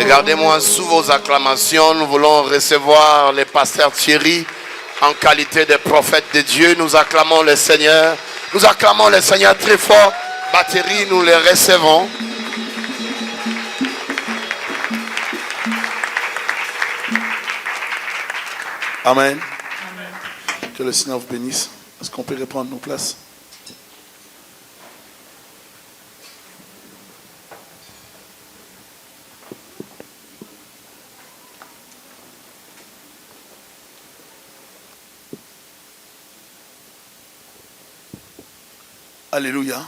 Regardez-moi sous vos acclamations. Nous voulons recevoir les pasteurs Thierry en qualité de prophète de Dieu. Nous acclamons le Seigneur. Nous acclamons le Seigneur très fort. Batterie, nous les recevons. Amen. Que le Seigneur vous bénisse. Est-ce qu'on peut reprendre nos places? Alléluia.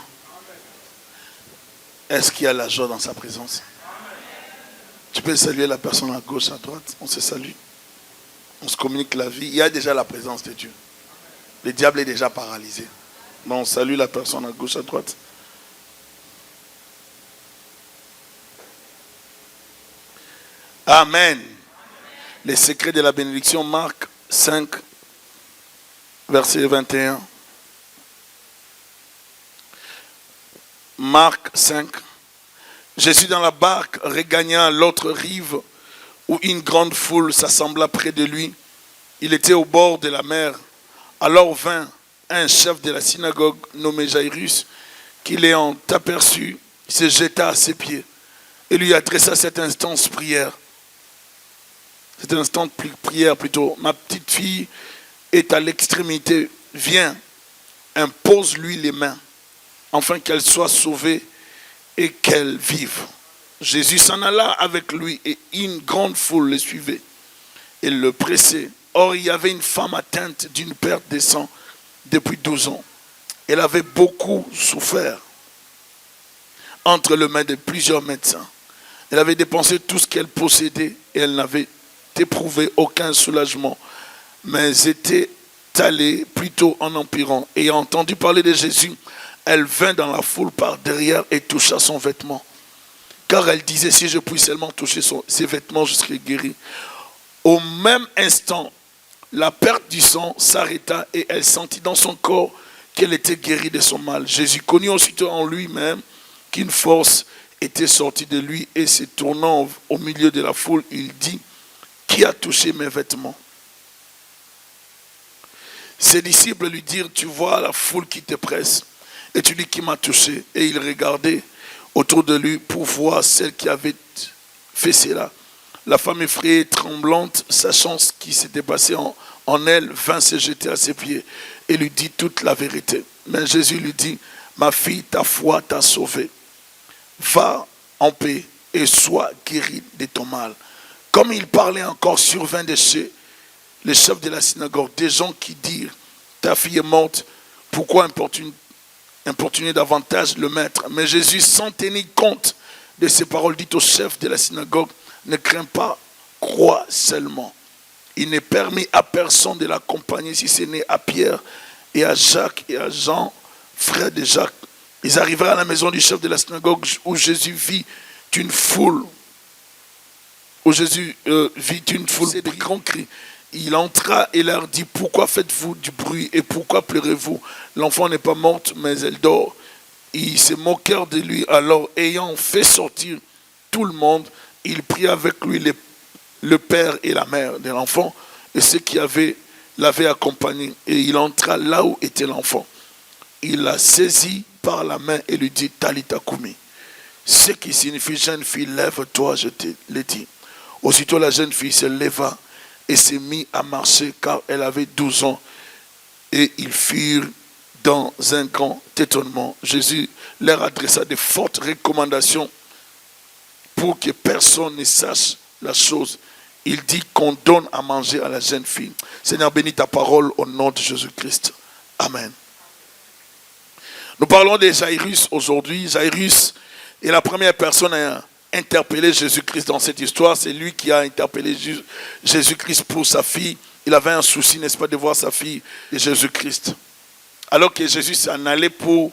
Est-ce qu'il y a la joie dans sa présence? Tu peux saluer la personne à gauche, à droite. On se salue. On se communique la vie. Il y a déjà la présence de Dieu. Le diable est déjà paralysé. Donc on salue la personne à gauche, à droite. Amen. Les secrets de la bénédiction, Marc 5, verset 21. Marc 5. Jésus dans la barque regagna l'autre rive où une grande foule s'assembla près de lui. Il était au bord de la mer. Alors vint un chef de la synagogue nommé Jairus, qui l'ayant aperçu, se jeta à ses pieds et lui adressa cette instance prière. Cette instance prière plutôt. Ma petite fille est à l'extrémité. Viens, impose-lui les mains, afin qu'elle soit sauvée et qu'elle vive. Jésus s'en alla avec lui et une grande foule le suivait et le pressait. Or, il y avait une femme atteinte d'une perte de sang depuis 12 ans. Elle avait beaucoup souffert entre les mains de plusieurs médecins. Elle avait dépensé tout ce qu'elle possédait et elle n'avait éprouvé aucun soulagement, mais était allée plutôt en empirant. Ayant entendu parler de Jésus, elle vint dans la foule par derrière et toucha son vêtement. Car elle disait, si je puis seulement toucher ses vêtements, je serai guérie. Au même instant, la perte du sang s'arrêta et elle sentit dans son corps qu'elle était guérie de son mal. Jésus connut aussitôt en lui-même qu'une force était sortie de lui et se tournant au milieu de la foule, il dit, qui a touché mes vêtements? Ses disciples lui dirent, tu vois la foule qui te presse. Et tu dis qui m'a touché. Et il regardait autour de lui pour voir celle qui avait fait cela. La femme effrayée, tremblante, sachant ce qui s'était passé en elle, vint se jeter à ses pieds et lui dit toute la vérité. Mais Jésus lui dit, ma fille, ta foi t'a sauvée. Va en paix et sois guérie de ton mal. Comme il parlait encore, survint de chez les chefs de la synagogue des gens qui dirent, ta fille est morte, pourquoi importuner davantage le maître? Mais Jésus, sans tenir compte de ces paroles dites au chef de la synagogue, ne crains pas, crois seulement. Il n'est permis à personne de l'accompagner si ce n'est à Pierre et à Jacques et à Jean, frères de Jacques. Ils arrivèrent à la maison du chef de la synagogue où Jésus vit une foule. De grands cris. Il entra et leur dit, pourquoi faites-vous du bruit et pourquoi pleurez-vous? L'enfant n'est pas morte, mais elle dort. Ils se moquèrent de lui. Alors, ayant fait sortir tout le monde, il prit avec lui le père et la mère de l'enfant et ceux qui l'avaient accompagné. Et il entra là où était l'enfant. Il la saisit par la main et lui dit, Talita Kumi. Ce qui signifie, jeune fille, lève-toi, je te l'ai dit. Aussitôt la jeune fille se leva et s'est mise à marcher car elle avait 12 ans. Et ils furent dans un grand étonnement. Jésus leur adressa de fortes recommandations pour que personne ne sache la chose. Il dit qu'on donne à manger à la jeune fille. Seigneur, bénis ta parole au nom de Jésus-Christ. Amen. Nous parlons de Jairus aujourd'hui. Jairus est la première personne à interpeller Jésus-Christ dans cette histoire. C'est lui qui a interpellé Jésus-Christ pour sa fille. Il avait un souci, n'est-ce pas, de voir sa fille et Jésus-Christ. Alors que Jésus s'en allait pour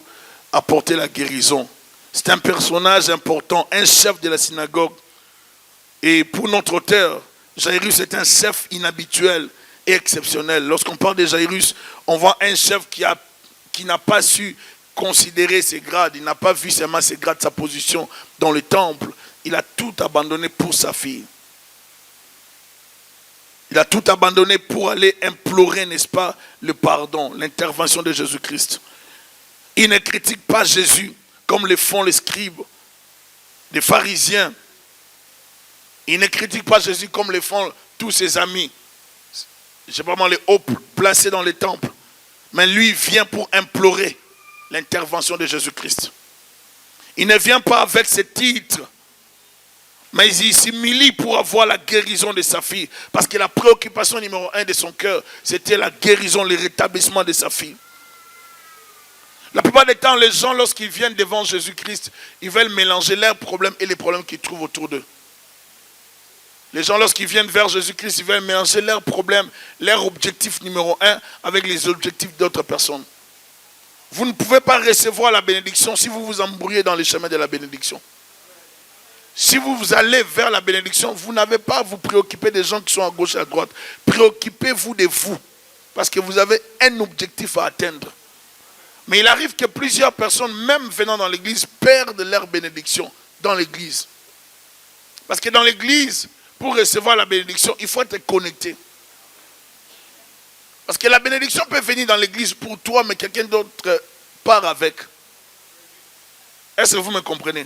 apporter la guérison. C'est un personnage important, un chef de la synagogue. Et pour notre auteur, Jairus est un chef inhabituel et exceptionnel. Lorsqu'on parle de Jairus, on voit un chef qui n'a pas su considérer ses grades. Il n'a pas vu seulement ses grades, sa position dans le temple. il a tout abandonné pour sa fille. Il a tout abandonné pour aller implorer, n'est-ce pas, le pardon, l'intervention de Jésus-Christ. Il ne critique pas Jésus comme le font les scribes, les pharisiens. Il ne critique pas Jésus comme le font tous ses amis. Je ne sais pas comment les hauts placés dans les temples. Mais lui vient pour implorer l'intervention de Jésus-Christ. Il ne vient pas avec ses titres. Mais il s'humilie pour avoir la guérison de sa fille. Parce que la préoccupation numéro 1 de son cœur, c'était la guérison, le rétablissement de sa fille. La plupart des temps, les gens, lorsqu'ils viennent devant Jésus-Christ, ils veulent mélanger leurs problèmes et les problèmes qu'ils trouvent autour d'eux. Les gens, lorsqu'ils viennent vers Jésus-Christ, ils veulent mélanger leurs problèmes, leur objectif numéro 1 avec les objectifs d'autres personnes. Vous ne pouvez pas recevoir la bénédiction si vous vous embrouillez dans les chemins de la bénédiction. Si vous allez vers la bénédiction, vous n'avez pas à vous préoccuper des gens qui sont à gauche et à droite. Préoccupez-vous de vous. Parce que vous avez un objectif à atteindre. Mais il arrive que plusieurs personnes, même venant dans l'église, perdent leur bénédiction dans l'église. Parce que dans l'église, pour recevoir la bénédiction, il faut être connecté. Parce que la bénédiction peut venir dans l'église pour toi, mais quelqu'un d'autre part avec. Est-ce que vous me comprenez?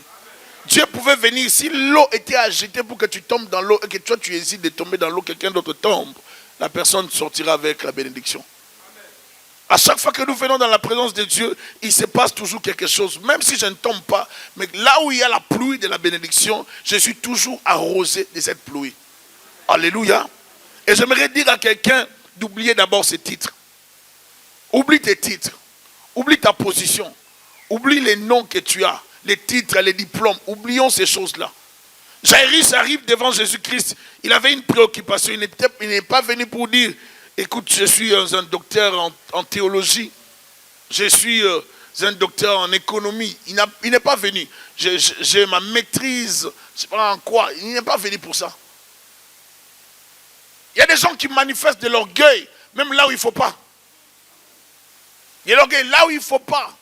Dieu pouvait venir, si l'eau était agitée pour que tu tombes dans l'eau et que toi tu hésites de tomber dans l'eau, quelqu'un d'autre tombe, la personne sortira avec la bénédiction. À chaque fois que nous venons dans la présence de Dieu, il se passe toujours quelque chose. Même si je ne tombe pas, mais là où il y a la pluie de la bénédiction, je suis toujours arrosé de cette pluie. Alléluia. Et j'aimerais dire à quelqu'un d'oublier d'abord ses titres. Oublie tes titres. Oublie ta position. Oublie les noms que tu as. Les titres, les diplômes, oublions ces choses-là. Jairus arrive devant Jésus-Christ. Il avait une préoccupation. Il n'est pas venu pour dire, écoute, je suis un docteur en théologie. Je suis un docteur en économie. Il n'est pas venu. J'ai ma maîtrise, je ne sais pas en quoi. Il n'est pas venu pour ça. Il y a des gens qui manifestent de l'orgueil, même là où il ne faut pas. Il y a l'orgueil là où il ne faut pas.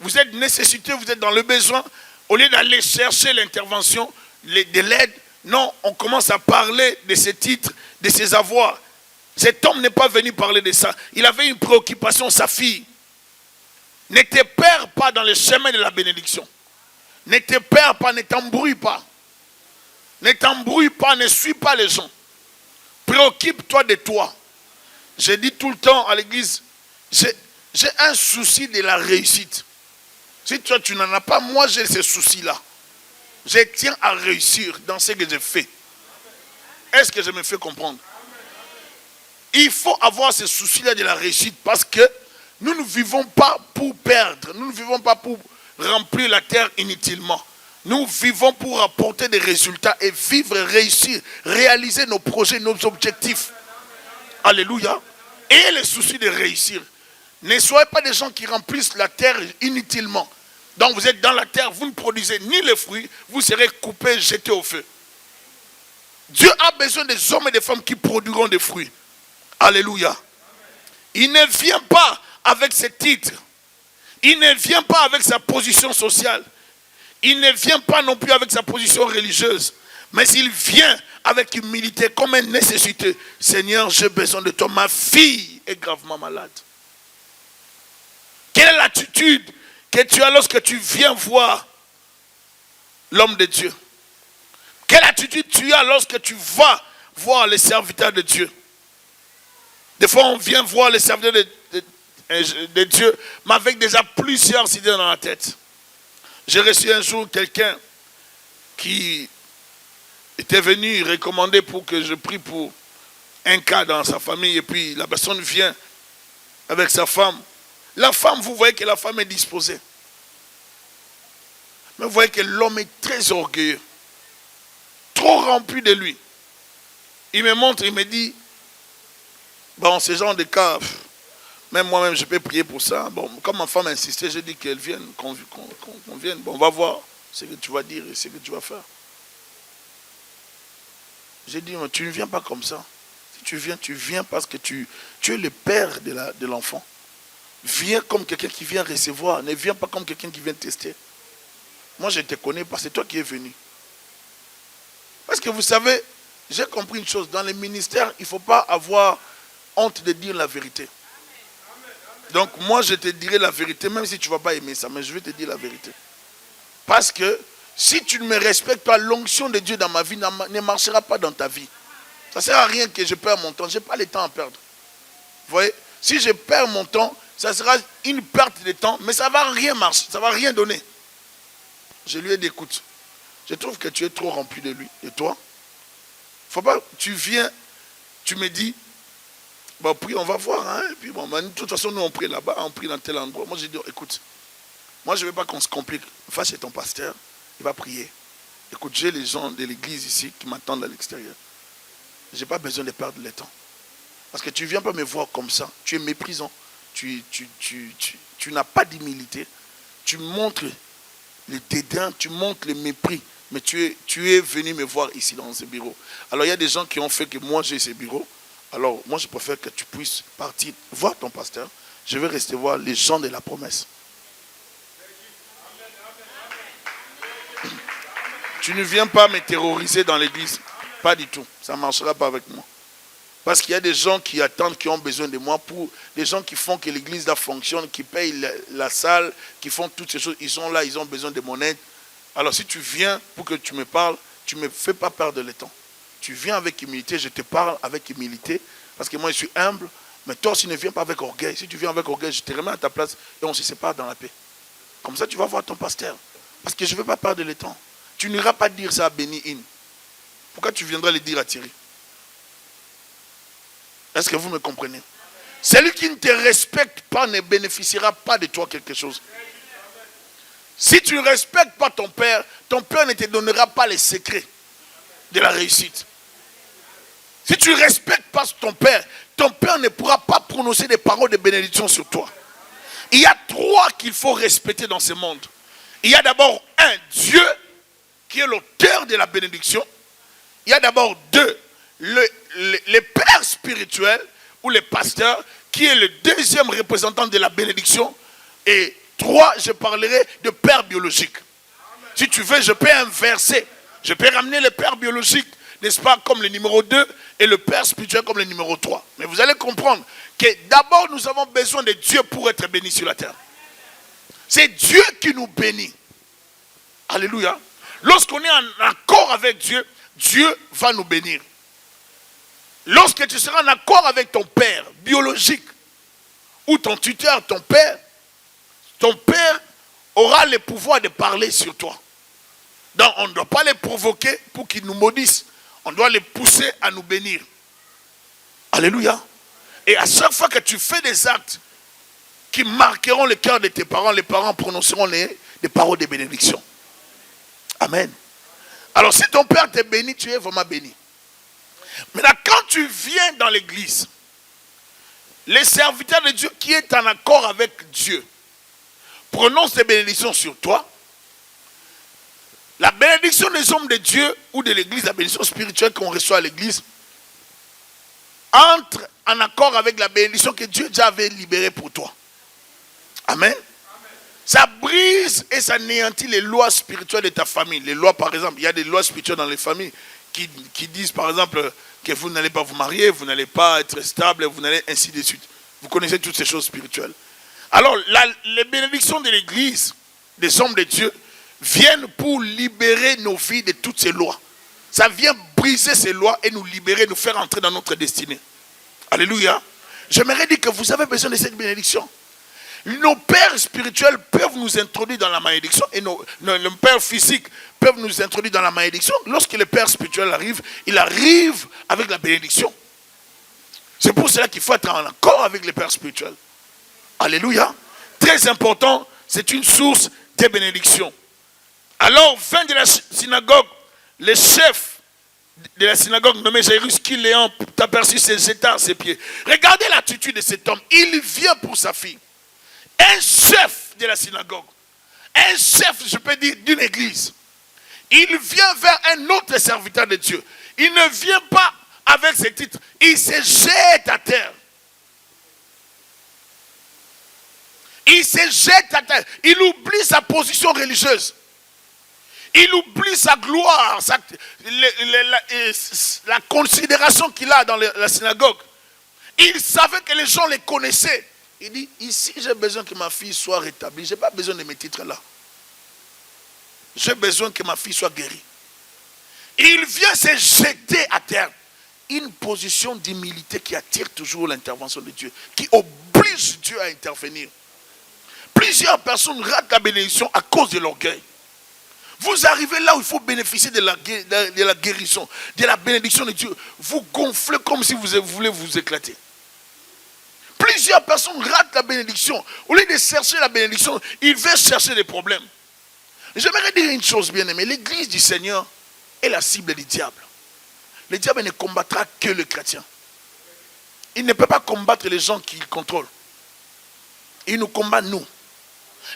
Vous êtes nécessité, vous êtes dans le besoin. Au lieu d'aller chercher l'intervention, de l'aide, non, on commence à parler de ses titres, de ses avoirs. Cet homme n'est pas venu parler de ça. Il avait une préoccupation, sa fille. Ne te perds pas dans le chemin de la bénédiction. Ne te perds pas, ne t'embrouille pas. Ne t'embrouille pas, ne suis pas les gens. Préoccupe-toi de toi. Je dis tout le temps à l'église, j'ai un souci de la réussite. Si toi tu n'en as pas, moi j'ai ce souci-là. Je tiens à réussir dans ce que je fais. Est-ce que je me fais comprendre? Il faut avoir ce souci-là de la réussite parce que nous ne vivons pas pour perdre. Nous ne vivons pas pour remplir la terre inutilement. Nous vivons pour apporter des résultats et vivre, réussir, réaliser nos projets, nos objectifs. Alléluia. Et le souci de réussir. Ne soyez pas des gens qui remplissent la terre inutilement. Donc vous êtes dans la terre, vous ne produisez ni les fruits, vous serez coupés, jetés au feu. Dieu a besoin des hommes et des femmes qui produiront des fruits. Alléluia. Il ne vient pas avec ses titres. Il ne vient pas avec sa position sociale. Il ne vient pas non plus avec sa position religieuse. Mais il vient avec humilité, comme une nécessité. Seigneur, j'ai besoin de toi. Ma fille est gravement malade. Quelle est l'attitude que tu as lorsque tu viens voir l'homme de Dieu? Quelle attitude tu as lorsque tu vas voir les serviteurs de Dieu? Des fois, on vient voir les serviteurs de Dieu, mais avec déjà plusieurs idées dans la tête. J'ai reçu un jour quelqu'un qui était venu recommander pour que je prie pour un cas dans sa famille, et puis la personne vient avec sa femme. La femme, vous voyez que la femme est disposée. Mais vous voyez que l'homme est très orgueilleux. Trop rempli de lui. Il me montre, il me dit, bon, ce genre de cas, même moi-même, je peux prier pour ça. Bon, comme ma femme insistait, j'ai dit qu'elle vienne, qu'on vienne. Bon, on va voir ce que tu vas dire et ce que tu vas faire. J'ai dit, tu ne viens pas comme ça. Si tu viens parce que tu es le père de l'enfant. Viens comme quelqu'un qui vient recevoir. Ne viens pas comme quelqu'un qui vient tester. Moi, je te connais parce que c'est toi qui es venu. que vous savez, j'ai compris une chose. Dans les ministères, il ne faut pas avoir honte de dire la vérité. Donc moi, je te dirai la vérité, même si tu ne vas pas aimer ça, mais je vais te dire la vérité. Parce que si tu ne me respectes pas, l'onction de Dieu dans ma vie ne marchera pas dans ta vie. Ça ne sert à rien que je perds mon temps. Je n'ai pas le temps à perdre. Vous voyez? Si je perds mon temps, ça sera une perte de temps, mais ça ne va rien marcher, ça ne va rien donner. Je lui ai dit, écoute, je trouve que tu es trop rempli de lui. Et toi? Faut pas, tu viens, tu me dis, bon, puis on va voir. Hein, et puis bon, de toute façon, nous on prie là-bas, on prie dans tel endroit. Moi j'ai dit, écoute, moi je ne veux pas qu'on se complique. Va chez ton pasteur, il va prier. Écoute, j'ai les gens de l'église ici qui m'attendent à l'extérieur. Je n'ai pas besoin de perdre le temps. Parce que tu ne viens pas me voir comme ça. Tu es méprisant. Tu n'as pas d'humilité. Tu montres le dédain, tu montres le mépris. Mais tu es venu me voir ici dans ce bureau. Alors il y a des gens qui ont fait que moi j'ai ce bureau. Alors moi je préfère que tu puisses partir voir ton pasteur. Je vais rester voir les gens de la promesse. Tu ne viens pas me terroriser dans l'église. Pas du tout. Ça ne marchera pas avec moi. Parce qu'il y a des gens qui attendent, qui ont besoin de moi, pour des gens qui font que l'église là fonctionne, qui payent la salle, qui font toutes ces choses. Ils sont là, ils ont besoin de mon aide. Alors si tu viens pour que tu me parles, tu ne me fais pas perdre le temps. Tu viens avec humilité, je te parle avec humilité, parce que moi je suis humble, mais toi aussi ne viens pas avec orgueil. Si tu viens avec orgueil, je te remets à ta place et on se sépare dans la paix. Comme ça tu vas voir ton pasteur. Parce que je ne veux pas perdre le temps. Tu n'iras pas dire ça à Benny Hinn. Pourquoi tu viendras le dire à Thierry? Est-ce que vous me comprenez? Celui qui ne te respecte pas ne bénéficiera pas de toi quelque chose. Si tu ne respectes pas ton père ne te donnera pas les secrets de la réussite. Si tu ne respectes pas ton père ne pourra pas prononcer des paroles de bénédiction sur toi. Il y a trois qu'il faut respecter dans ce monde. Il y a d'abord un Dieu qui est l'auteur de la bénédiction. Il y a d'abord deux, le père spirituel ou le pasteur qui est le deuxième représentant de la bénédiction. Et trois, je parlerai de père biologique. Si tu veux, je peux inverser. Je peux ramener le père biologique, n'est-ce pas, comme le numéro 2 et le père spirituel comme le numéro 3. Mais vous allez comprendre que d'abord nous avons besoin de Dieu pour être bénis sur la terre. C'est Dieu qui nous bénit. Alléluia. Lorsqu'on est en accord avec Dieu, Dieu va nous bénir. Lorsque tu seras en accord avec ton père biologique ou ton tuteur, ton père aura le pouvoir de parler sur toi. Donc on ne doit pas les provoquer pour qu'ils nous maudissent. On doit les pousser à nous bénir. Alléluia. Et à chaque fois que tu fais des actes qui marqueront le cœur de tes parents, les parents prononceront des paroles de bénédiction. Amen. Alors si ton père te bénit, tu es vraiment béni. Maintenant, quand tu viens dans l'église, les serviteurs de Dieu qui est en accord avec Dieu prononcent des bénédictions sur toi. La bénédiction des hommes de Dieu ou de l'église, la bénédiction spirituelle qu'on reçoit à l'église, entre en accord avec la bénédiction que Dieu déjà avait libérée pour toi. Amen. Ça brise et ça anéantit les lois spirituelles de ta famille. Les lois, par exemple, il y a des lois spirituelles dans les familles qui disent, par exemple, que vous n'allez pas vous marier, vous n'allez pas être stable, vous n'allez ainsi de suite. Vous connaissez toutes ces choses spirituelles. Alors, les bénédictions de l'église, des hommes de Dieu, viennent pour libérer nos vies de toutes ces lois. Ça vient briser ces lois et nous libérer, nous faire entrer dans notre destinée. Alléluia. J'aimerais dire que vous avez besoin de cette bénédiction. Nos pères spirituels peuvent nous introduire dans la malédiction et nos pères physiques peuvent nous introduire dans la malédiction. Lorsque le père spirituel arrive, il arrive avec la bénédiction. C'est pour cela qu'il faut être en accord avec les pères spirituels. Alléluia. Très important, c'est une source de bénédiction. Alors, fin de la synagogue, le chef de la synagogue nommé Jairus, qui l'ayant aperçu, se jeta à ses pieds. Regardez l'attitude de cet homme. Il vient pour sa fille. Un chef de la synagogue, un chef, je peux dire, d'une église, il vient vers un autre serviteur de Dieu. Il ne vient pas avec ses titres, il se jette à terre. Il se jette à terre. Il oublie sa position religieuse. Il oublie sa gloire, la considération qu'il a dans la synagogue. Il savait que les gens les connaissaient. Il dit, ici j'ai besoin que ma fille soit rétablie. Je n'ai pas besoin de mes titres là. J'ai besoin que ma fille soit guérie. Il vient se jeter à terre. Une position d'humilité qui attire toujours l'intervention de Dieu, qui oblige Dieu à intervenir. Plusieurs personnes ratent la bénédiction à cause de l'orgueil. Vous arrivez là où il faut bénéficier de la guérison, de la bénédiction de Dieu. Vous gonflez comme si vous voulez vous éclater. Plusieurs personnes ratent la bénédiction. Au lieu de chercher la bénédiction, ils veulent chercher des problèmes. J'aimerais dire une chose, bien aimé. L'église du Seigneur est la cible du diable. Le diable ne combattra que le chrétien. Il ne peut pas combattre les gens qu'il contrôle. Il nous combat nous.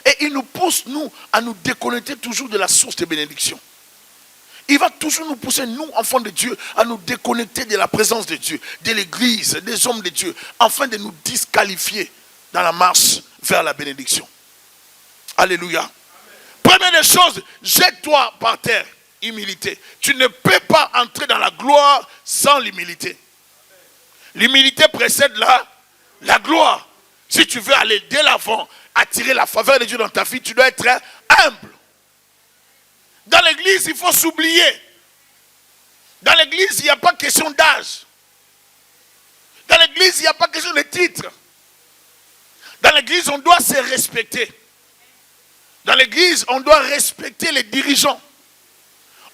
Et il nous pousse, nous, à nous déconnecter toujours de la source de bénédiction. Il va toujours nous pousser, nous, enfants de Dieu, à nous déconnecter de la présence de Dieu, de l'église, des hommes de Dieu, afin de nous disqualifier dans la marche vers la bénédiction. Alléluia. Amen. Première des choses, jette-toi par terre. Humilité. Tu ne peux pas entrer dans la gloire sans l'humilité. L'humilité précède la gloire. Si tu veux aller dès l'avant, attirer la faveur de Dieu dans ta vie, tu dois être humble. Dans l'église, il faut s'oublier. Dans l'église, il n'y a pas question d'âge. Dans l'église, il n'y a pas question de titre. Dans l'église, on doit se respecter. Dans l'église, on doit respecter les dirigeants.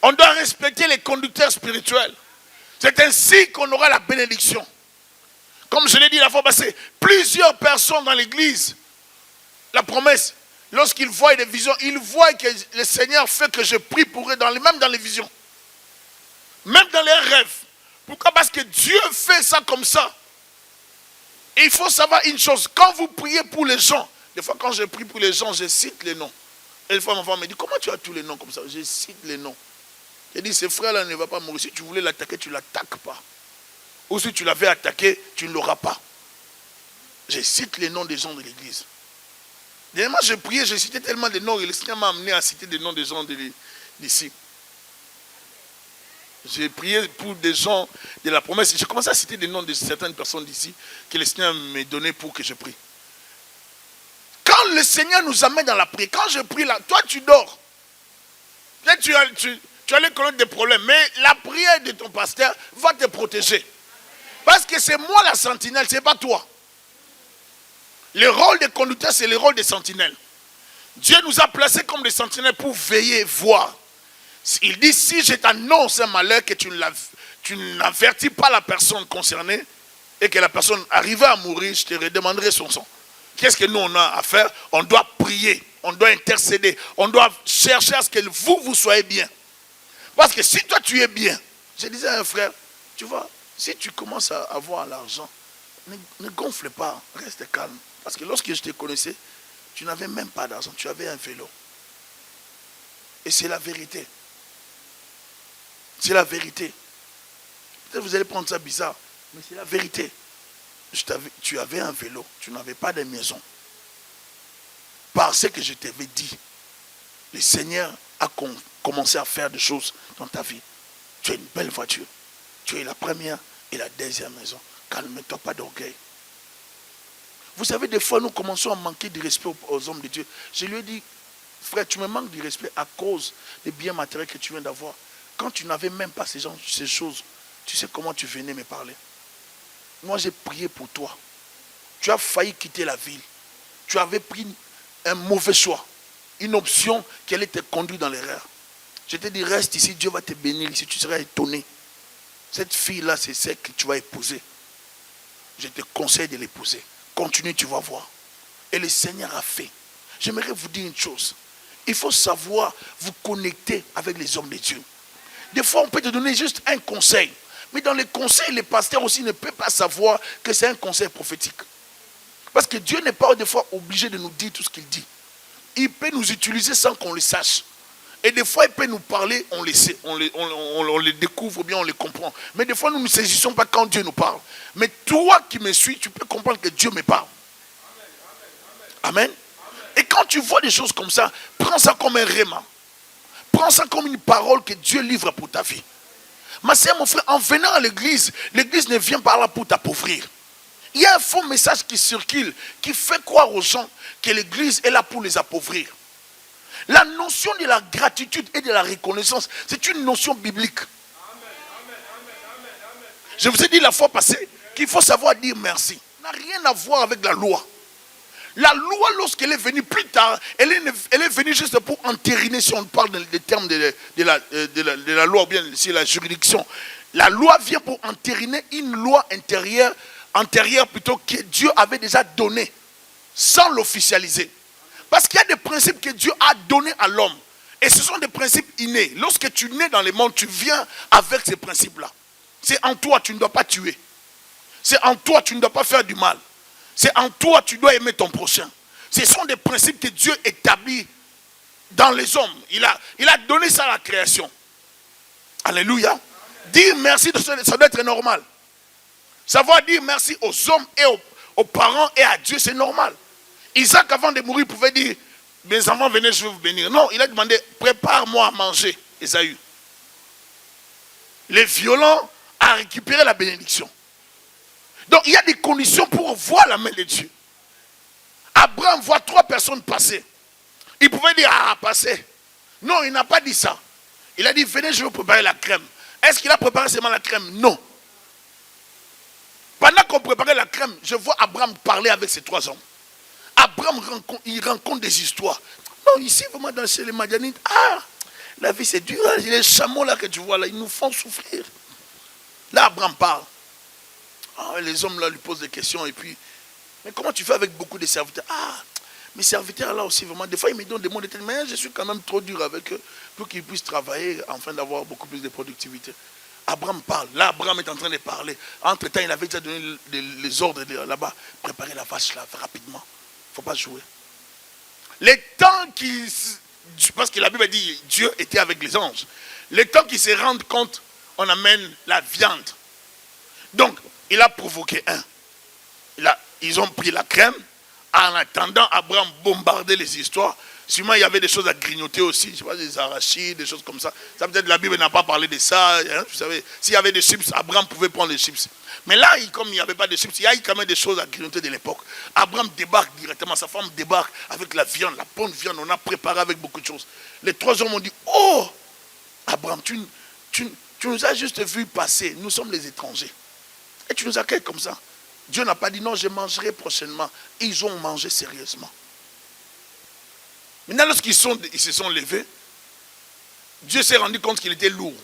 On doit respecter les conducteurs spirituels. C'est ainsi qu'on aura la bénédiction. Comme je l'ai dit la fois passée, plusieurs personnes dans l'église, la promesse, lorsqu'ils voient des visions, ils voient que le Seigneur fait que je prie pour eux, même dans les visions. Même dans les rêves. Pourquoi? Parce que Dieu fait ça comme ça. Et il faut savoir une chose, quand vous priez pour les gens, des fois quand je prie pour les gens, je cite les noms. Et une fois ma femme me dit, comment tu as tous les noms comme ça? Je cite les noms. J'ai dit, ce frère-là ne va pas mourir. Si tu voulais l'attaquer, tu ne l'attaques pas. Ou si tu l'avais attaqué, tu ne l'auras pas. Je cite les noms des gens de l'église. Dernièrement, je priais, je citais tellement de noms et le Seigneur m'a amené à citer des noms des gens d'ici. J'ai prié pour des gens de la promesse. J'ai commencé à citer des noms de certaines personnes d'ici que le Seigneur m'a donné pour que je prie. Quand le Seigneur nous amène dans la prière, quand je prie là, toi tu dors. Là, tu allais connaître des problèmes, mais la prière de ton pasteur va te protéger. Parce que c'est moi la sentinelle, ce n'est pas toi. Le rôle des conducteurs, c'est le rôle des sentinelles. Dieu nous a placés comme des sentinelles pour veiller, voir. Il dit, si je t'annonce un malheur, que tu n'avertis pas la personne concernée, et que la personne arrive à mourir, je te redemanderai son sang. Qu'est-ce que nous on a à faire? On doit prier, on doit intercéder, on doit chercher à ce que vous soyez bien. Parce que si toi tu es bien, je disais à un frère, tu vois, si tu commences à avoir l'argent, ne gonfle pas, reste calme. Parce que lorsque je te connaissais, tu n'avais même pas d'argent, tu avais un vélo. Et c'est la vérité. C'est la vérité. Peut-être vous allez prendre ça bizarre, mais c'est la vérité. Tu avais un vélo, tu n'avais pas de maison. Parce que je t'avais dit, le Seigneur a commencé à faire des choses dans ta vie. Tu as une belle voiture. Tu as la première et la deuxième maison. Calme-toi, pas d'orgueil. Vous savez, des fois, nous commençons à manquer de respect aux hommes de Dieu. Je lui ai dit, frère, tu me manques de respect à cause des biens matériels que tu viens d'avoir. Quand tu n'avais même pas ces choses, tu sais comment tu venais me parler. Moi, j'ai prié pour toi. Tu as failli quitter la ville. Tu avais pris un mauvais choix. Une option qui allait te conduire dans l'erreur. Je te dis, reste ici, Dieu va te bénir ici, tu seras étonné. Cette fille-là, c'est celle que tu vas épouser. Je te conseille de l'épouser. Continue, tu vas voir. Et le Seigneur a fait. J'aimerais vous dire une chose. Il faut savoir vous connecter avec les hommes de Dieu. Des fois, on peut te donner juste un conseil. Mais dans les conseils, les pasteurs aussi ne peuvent pas savoir que c'est un conseil prophétique. Parce que Dieu n'est pas des fois obligé de nous dire tout ce qu'il dit. Il peut nous utiliser sans qu'on le sache. Et des fois, il peut nous parler, on les sait, on les découvre bien, on les comprend. Mais des fois, nous ne saisissons pas quand Dieu nous parle. Mais toi qui me suis, tu peux comprendre que Dieu me parle. Amen. Et quand tu vois des choses comme ça, prends ça comme un réma. prends ça comme une parole que Dieu livre pour ta vie. Ma sœur, mon frère, en venant à l'église ne vient pas là pour t'appauvrir. Il y a un faux message qui circule, qui fait croire aux gens que l'église est là pour les appauvrir. La notion de la gratitude et de la reconnaissance, c'est une notion biblique. Je vous ai dit la fois passée qu'il faut savoir dire merci. Ça n'a rien à voir avec la loi. La loi, lorsqu'elle est venue plus tard, elle est venue juste pour entériner, si on parle des termes de la loi, ou bien si la juridiction. La loi vient pour entériner une loi antérieure plutôt que Dieu avait déjà donné, sans l'officialiser. Parce qu'il y a des principes que Dieu a donnés à l'homme. Et ce sont des principes innés. Lorsque tu nais dans le monde, tu viens avec ces principes-là. C'est en toi, tu ne dois pas tuer. C'est en toi, tu ne dois pas faire du mal. C'est en toi, tu dois aimer ton prochain. Ce sont des principes que Dieu établit dans les hommes. Il a donné ça à la création. Alléluia. Dire merci, ça doit être normal. Savoir dire merci aux hommes et aux parents et à Dieu, c'est normal. Isaac, avant de mourir, pouvait dire, mes enfants, venez, je vais vous bénir. Non, il a demandé, prépare-moi à manger, Ésaü. Les violents a récupéré la bénédiction. Donc, il y a des conditions pour voir la main de Dieu. Abraham voit 3 personnes passer. Il pouvait dire, ah, passer. Non, il n'a pas dit ça. Il a dit, venez, je vais vous préparer la crème. Est-ce qu'il a préparé seulement la crème? Non. Pendant qu'on préparait la crème, je vois Abraham parler avec ces 3 hommes. Abraham rencontre des histoires. Non, ici, vraiment, dans chez les Madianites, la vie c'est dur. Les chameaux là que tu vois là, ils nous font souffrir. Là, Abraham parle. Les hommes là lui posent des questions et puis, mais comment tu fais avec beaucoup de serviteurs? Mes serviteurs là aussi, vraiment, des fois ils me donnent des mots de tête, mais je suis quand même trop dur avec eux pour qu'ils puissent travailler afin d'avoir beaucoup plus de productivité. Abraham parle. Là, Abraham est en train de parler. Entre-temps, il avait déjà donné les ordres là-bas. Préparez la vache là rapidement. Il ne faut pas jouer. Les temps qui... Parce que la Bible dit Dieu était avec les anges. Les temps qui se rendent compte, on amène la viande. Donc, il a provoqué un. Ils ont pris la crème. En attendant, Abraham bombardait les histoires. Sûrement, il y avait des choses à grignoter aussi. Je sais pas, des arachides, des choses comme ça. Ça peut-être la Bible n'a pas parlé de ça. Hein, vous savez, s'il y avait des chips, Abraham pouvait prendre les chips. Mais là, comme il n'y avait pas de chips, il y a quand même des choses à grignoter de l'époque. Abraham débarque directement. Sa femme débarque avec la viande, la bonne viande. On a préparé avec beaucoup de choses. Les 3 hommes ont dit, oh, Abraham, tu nous as juste vu passer. Nous sommes les étrangers. Et tu nous accueilles comme ça. Dieu n'a pas dit non, je mangerai prochainement. Ils ont mangé sérieusement. Maintenant, lorsqu'ils se sont levés, Dieu s'est rendu compte qu'il était lourd.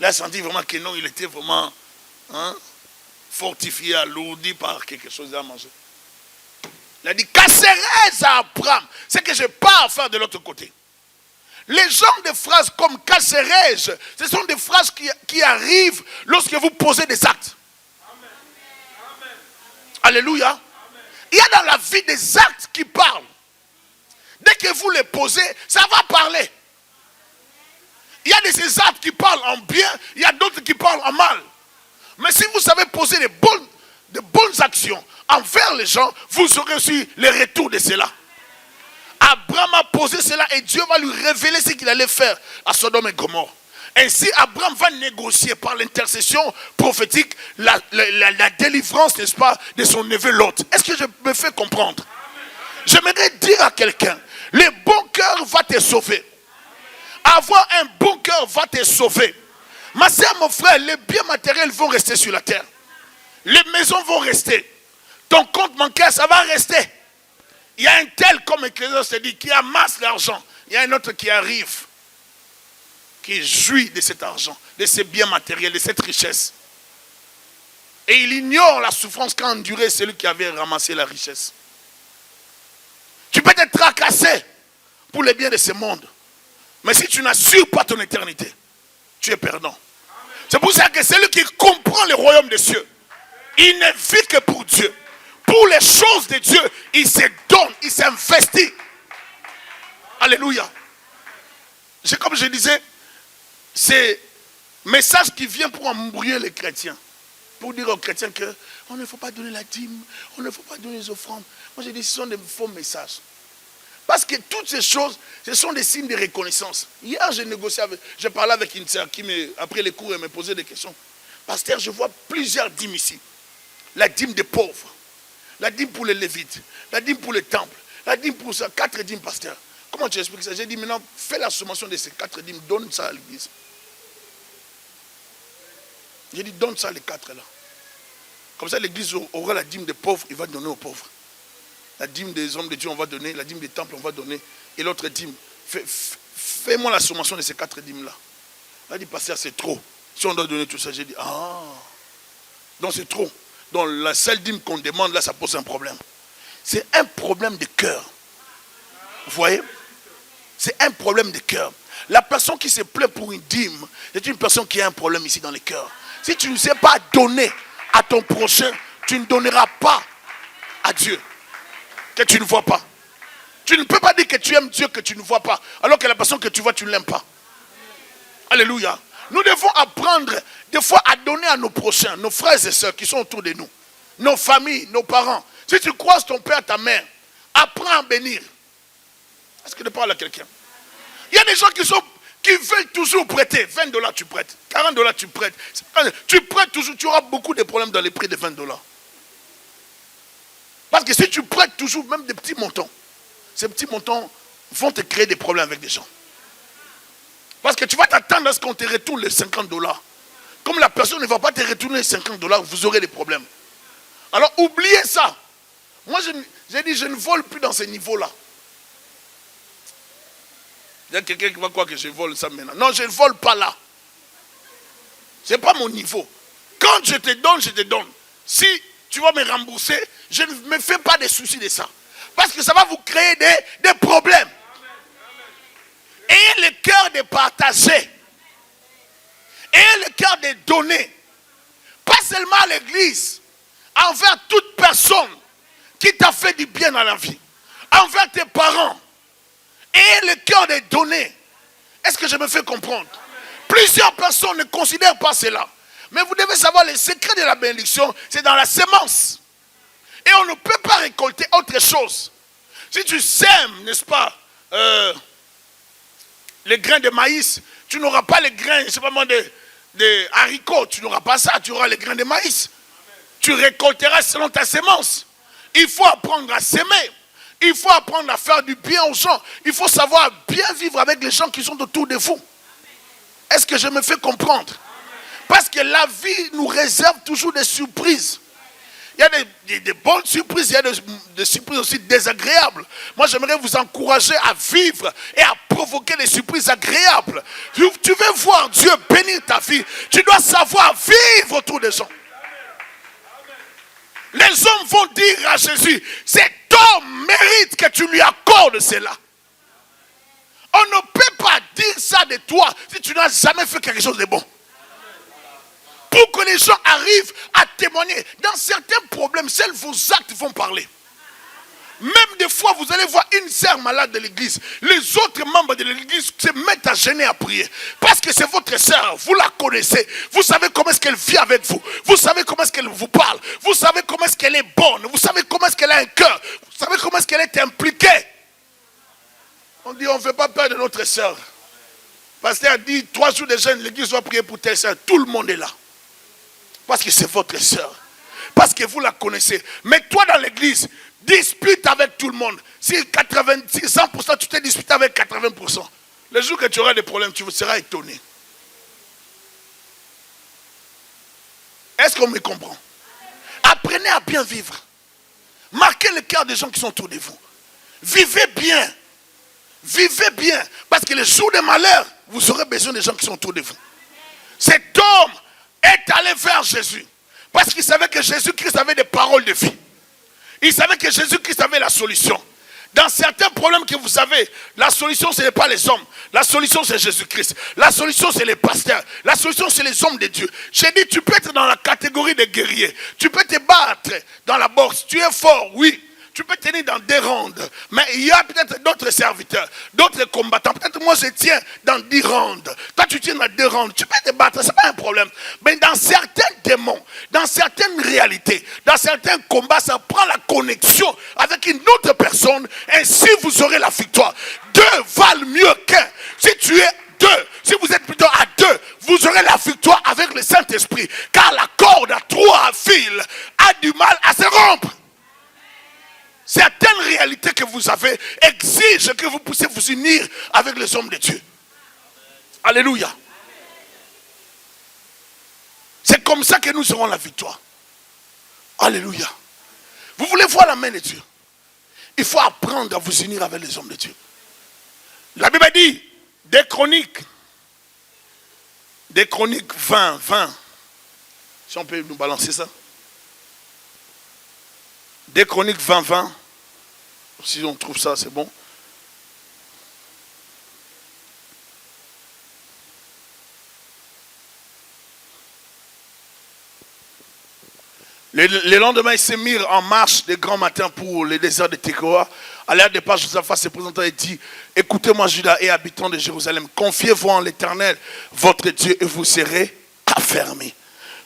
Là, il a senti vraiment que non, il était vraiment fortifié, alourdi par quelque chose à manger. Il a dit, casserai à Abraham, c'est que je pars faire de l'autre côté. Les genres de phrases comme casserai-je, ce sont des phrases qui arrivent lorsque vous posez des actes. Amen. Alléluia. Amen. Il y a dans la vie des actes qui parlent. Dès que vous les posez, ça va parler. Il y a de ces actes qui parlent en bien, il y a d'autres qui parlent en mal. Mais si vous savez poser de bonnes actions envers les gens, vous aurez aussi le retour de cela. Abraham a posé cela et Dieu va lui révéler ce qu'il allait faire à Sodome et Gomorrhe. Ainsi, Abraham va négocier par l'intercession prophétique la délivrance, n'est-ce pas, de son neveu Lot. Est-ce que je me fais comprendre? J'aimerais dire à quelqu'un, le bon cœur va te sauver. Avoir un bon cœur va te sauver. Ma soeur, mon frère, les biens matériels vont rester sur la terre. Les maisons vont rester. Ton compte bancaire, ça va rester. Il y a un tel, comme Ecclésiaste dit, qui amasse l'argent. Il y a un autre qui arrive, qui jouit de cet argent, de ces biens matériels, de cette richesse. Et il ignore la souffrance qu'a enduré celui qui avait ramassé la richesse. Tu peux te tracasser pour les biens de ce monde. Mais si tu n'assures pas ton éternité, tu es perdant. C'est pour ça que celui qui comprend le royaume des cieux, il ne vit que pour Dieu. Pour les choses de Dieu, il se donne, il s'investit. Alléluia. Comme je disais, c'est un message qui vient pour embrouiller les chrétiens. Pour dire aux chrétiens qu'on ne faut pas donner la dîme, on ne faut pas donner les offrandes. Moi je dis, ce sont des faux messages. Parce que toutes ces choses, ce sont des signes de reconnaissance. Hier, j'ai parlé avec une sœur qui, après les cours, elle me posait des questions. Pasteur, je vois plusieurs dîmes ici. La dîme des pauvres, la dîme pour les lévites, la dîme pour le temple, la dîme pour ça, 4 dîmes, pasteur. Comment tu expliques ça? J'ai dit, maintenant, fais la sommation de ces 4 dîmes, donne ça à l'église. J'ai dit, donne ça les 4 là. Comme ça, l'église aura la dîme des pauvres, il va donner aux pauvres. La dîme des hommes de Dieu, on va donner. La dîme des temples, on va donner. Et l'autre dîme, fais-moi la sommation de ces 4 dîmes là. Elle a dit, pasteur, c'est trop. Si on doit donner tout ça, j'ai dit, ah, donc c'est trop. Donc la seule dîme qu'on demande, là, ça pose un problème. C'est un problème de cœur. Vous voyez? C'est un problème de cœur. La personne qui se plaît pour une dîme, c'est une personne qui a un problème ici dans le cœur. Si tu ne sais pas donner à ton prochain, tu ne donneras pas à Dieu que tu ne vois pas. Tu ne peux pas dire que tu aimes Dieu que tu ne vois pas, alors que la personne que tu vois, tu ne l'aimes pas. Alléluia. Nous devons apprendre des fois à donner à nos prochains, nos frères et sœurs qui sont autour de nous, nos familles, nos parents. Si tu croises ton père, ta mère, apprends à bénir. Est-ce que je parle à quelqu'un? Il y a des gens qui veulent toujours prêter. $20 tu prêtes, $40 tu prêtes. Tu prêtes toujours, tu auras beaucoup de problèmes dans les prix de $20. Parce que si tu prêtes toujours, même des petits montants, ces petits montants vont te créer des problèmes avec des gens. Parce que tu vas t'attendre à ce qu'on te retourne les $50. Comme la personne ne va pas te retourner les $50, vous aurez des problèmes. Alors oubliez ça. Moi j'ai dit, je ne vole plus dans ces niveaux-là. Il y a quelqu'un qui va croire que je vole ça maintenant. Non, je ne vole pas là. Ce n'est pas mon niveau. Quand je te donne, je te donne. Si tu vas me rembourser, je ne me fais pas de soucis de ça. Parce que ça va vous créer des problèmes. Ayez le cœur de partager. Ayez le cœur de donner. Pas seulement à l'église. Envers toute personne qui t'a fait du bien dans la vie. Envers tes parents. Ayez le cœur de donner. Est-ce que je me fais comprendre? Plusieurs personnes ne considèrent pas cela. Mais vous devez savoir, le secret de la bénédiction, c'est dans la semence. Et on ne peut pas récolter autre chose. Si tu sèmes, n'est-ce pas, les grains de maïs, tu n'auras pas les grains, je sais pas moi, de haricots, tu n'auras pas ça, tu auras les grains de maïs. Tu récolteras selon ta semence. Il faut apprendre à s'aimer. Il faut apprendre à faire du bien aux gens. Il faut savoir bien vivre avec les gens qui sont autour de vous. Est-ce que je me fais comprendre? Parce que la vie nous réserve toujours des surprises. Il y a des bonnes surprises, il y a des surprises aussi désagréables. Moi, j'aimerais vous encourager à vivre et à provoquer des surprises agréables. Tu veux voir Dieu bénir ta vie, tu dois savoir vivre autour des gens. Les hommes vont dire à Jésus, cet homme mérite que tu lui accordes cela. On ne peut pas dire ça de toi si tu n'as jamais fait quelque chose de bon. Pour que les gens arrivent à témoigner. Dans certains problèmes, seuls vos actes vont parler. Même des fois, vous allez voir une sœur malade de l'église. Les autres membres de l'église se mettent à gêner à prier. Parce que c'est votre sœur, vous la connaissez. Vous savez comment est-ce qu'elle vit avec vous. Vous savez comment est-ce qu'elle vous parle. Vous savez comment est-ce qu'elle est bonne. Vous savez comment est-ce qu'elle a un cœur. Vous savez comment est-ce qu'elle est impliquée. On dit, on ne fait pas peur de notre sœur. Pasteur dit, 3 jours de jeûne, l'église doit prier pour telle sœur. Tout le monde est là. Parce que c'est votre sœur. Parce que vous la connaissez. Mais toi dans l'église, dispute avec tout le monde. Si 100%, tu te disputes avec 80%. Le jour que tu auras des problèmes, tu seras étonné. Est-ce qu'on me comprend? Apprenez à bien vivre. Marquez le cœur des gens qui sont autour de vous. Vivez bien. Vivez bien. Parce que les jours de malheur, vous aurez besoin des gens qui sont autour de vous. Cet homme est allé vers Jésus. Parce qu'il savait que Jésus-Christ avait des paroles de vie. Il savait que Jésus-Christ avait la solution. Dans certains problèmes que vous avez, la solution ce n'est pas les hommes. La solution c'est Jésus-Christ. La solution c'est les pasteurs. La solution c'est les hommes de Dieu. J'ai dit, tu peux être dans la catégorie des guerriers. Tu peux te battre dans la boxe. Tu es fort, oui. tu peux tenir dans des rondes. Mais il y a peut-être d'autres serviteurs, d'autres combattants. Peut-être moi je tiens dans 10 rondes. Toi tu tiens dans 2 rondes. Tu peux te battre, ce n'est pas un problème. Mais dans certains démons, dans certaines réalités, dans certains combats, ça prend la connexion avec une autre personne. Ainsi vous aurez la victoire. 2 valent mieux qu'un. Si tu es 2, si vous êtes plutôt à 2, vous aurez la victoire avec le Saint-Esprit. Car la corde à 3 fils a du mal à se rompre. Certaines réalités que vous avez exigent que vous puissiez vous unir avec les hommes de Dieu. Alléluia. C'est comme ça que nous aurons la victoire. Alléluia. Vous voulez voir la main de Dieu? Il faut apprendre à vous unir avec les hommes de Dieu. La Bible dit, des Chroniques 20. Si on peut nous balancer ça. Des Chroniques 20. Si on trouve ça, c'est bon. Le lendemain, ils se mirent en marche de grand matin pour le désert de Tekoa. À l'heure de pas, Josaphat se présenta et dit, écoutez-moi Judas et habitants de Jérusalem, confiez-vous en l'Éternel, votre Dieu, et vous serez affermis.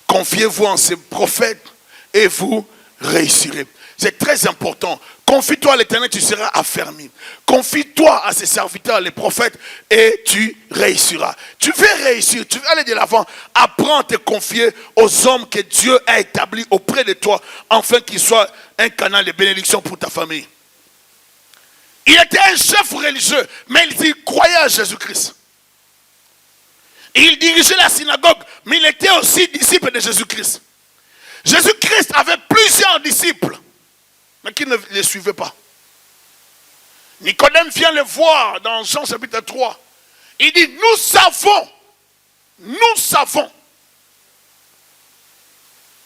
Confiez-vous en ses prophètes et vous réussirez. C'est très important. Confie-toi à l'Éternel, tu seras affermi. Confie-toi à ses serviteurs, les prophètes, et tu réussiras. Tu veux réussir, tu veux aller de l'avant. Apprends à te confier aux hommes que Dieu a établis auprès de toi, afin qu'ils soient un canal de bénédiction pour ta famille. Il était un chef religieux, mais il croyait à Jésus-Christ. Il dirigeait la synagogue, mais il était aussi disciple de Jésus-Christ. Jésus-Christ avait plusieurs disciples, mais qui ne les suivaient pas. Nicodème vient le voir dans Jean chapitre 3. Il dit, nous savons.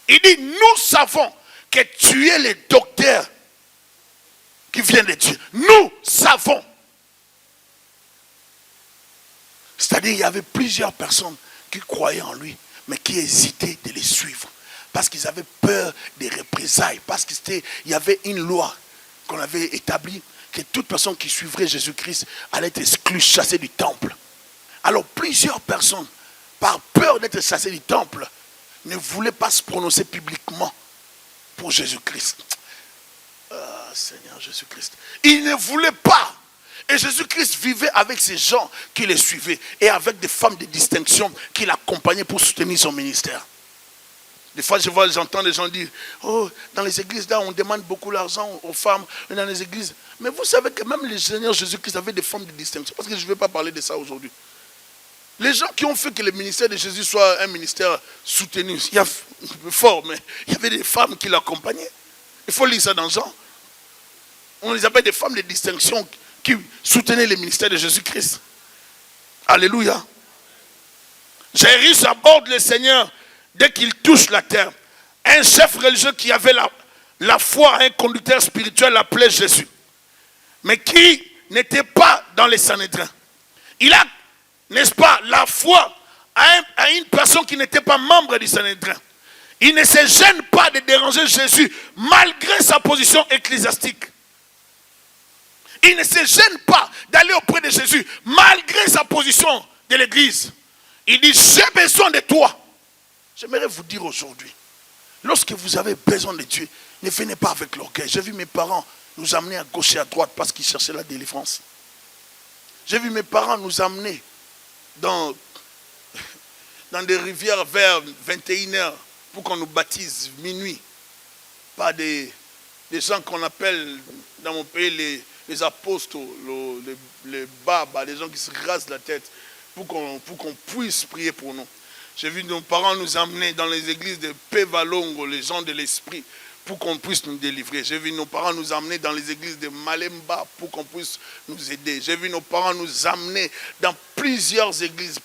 Il dit, nous savons que tu es le docteur qui vient de Dieu. Nous savons. C'est-à-dire, il y avait plusieurs personnes qui croyaient en lui, mais qui hésitaient de les suivre. Parce qu'ils avaient peur des représailles. Parce qu'il y avait une loi qu'on avait établie, que toute personne qui suivrait Jésus-Christ allait être exclue, chassée du temple. Alors plusieurs personnes, par peur d'être chassées du temple, ne voulaient pas se prononcer publiquement pour Jésus-Christ. Seigneur Jésus-Christ. Ils ne voulaient pas. Et Jésus-Christ vivait avec ces gens qui les suivaient et avec des femmes de distinction qui l'accompagnaient pour soutenir son ministère. Des fois, j'entends les gens dire, oh, dans les églises, là, on demande beaucoup d'argent aux femmes, dans les églises. Mais vous savez que même le Seigneur Jésus-Christ avait des femmes de distinction. Parce que je ne vais pas parler de ça aujourd'hui. Les gens qui ont fait que le ministère de Jésus soit un ministère soutenu, il y a fort, mais il y avait des femmes qui l'accompagnaient. Il faut lire ça dans Jean. On les appelle des femmes de distinction qui soutenaient le ministère de Jésus-Christ. Alléluia. Jairus aborde le Seigneur dès qu'il touche la terre. Un chef religieux qui avait la foi, un conducteur spirituel appelé Jésus, mais qui n'était pas dans les Sanhédrins. Il a, n'est-ce pas, la foi à une personne qui n'était pas membre du Sanhédrin. Il ne se gêne pas de déranger Jésus malgré sa position ecclésiastique. Il ne se gêne pas d'aller auprès de Jésus malgré sa position de l'église. Il dit, j'ai besoin de toi. J'aimerais vous dire aujourd'hui, lorsque vous avez besoin de Dieu, ne venez pas avec l'orgueil. J'ai vu mes parents nous amener à gauche et à droite parce qu'ils cherchaient la délivrance. J'ai vu mes parents nous amener dans des rivières vers 21h pour qu'on nous baptise minuit par des gens qu'on appelle dans mon pays les apôtres, les babas, les gens qui se rasent la tête pour qu'on puisse prier pour nous. J'ai vu nos parents nous amener dans les églises de Pévalongo, les gens de l'esprit, pour qu'on puisse nous délivrer. J'ai vu nos parents nous amener dans les églises de Malemba pour qu'on puisse nous aider. J'ai vu nos parents nous amener dans plusieurs églises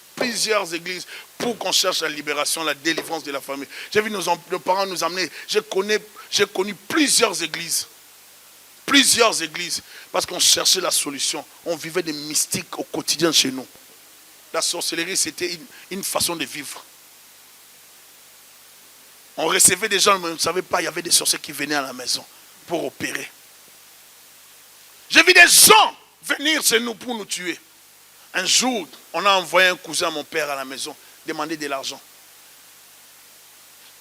pour qu'on cherche la libération, la délivrance de la famille. J'ai vu nos parents nous amener. J'ai connu plusieurs églises, parce qu'on cherchait la solution. On vivait des mystiques au quotidien chez nous. La sorcellerie, c'était une façon de vivre. On recevait des gens, mais on ne savait pas, il y avait des sorciers qui venaient à la maison pour opérer. J'ai vu des gens venir chez nous pour nous tuer. Un jour, on a envoyé un cousin à mon père à la maison, demander de l'argent.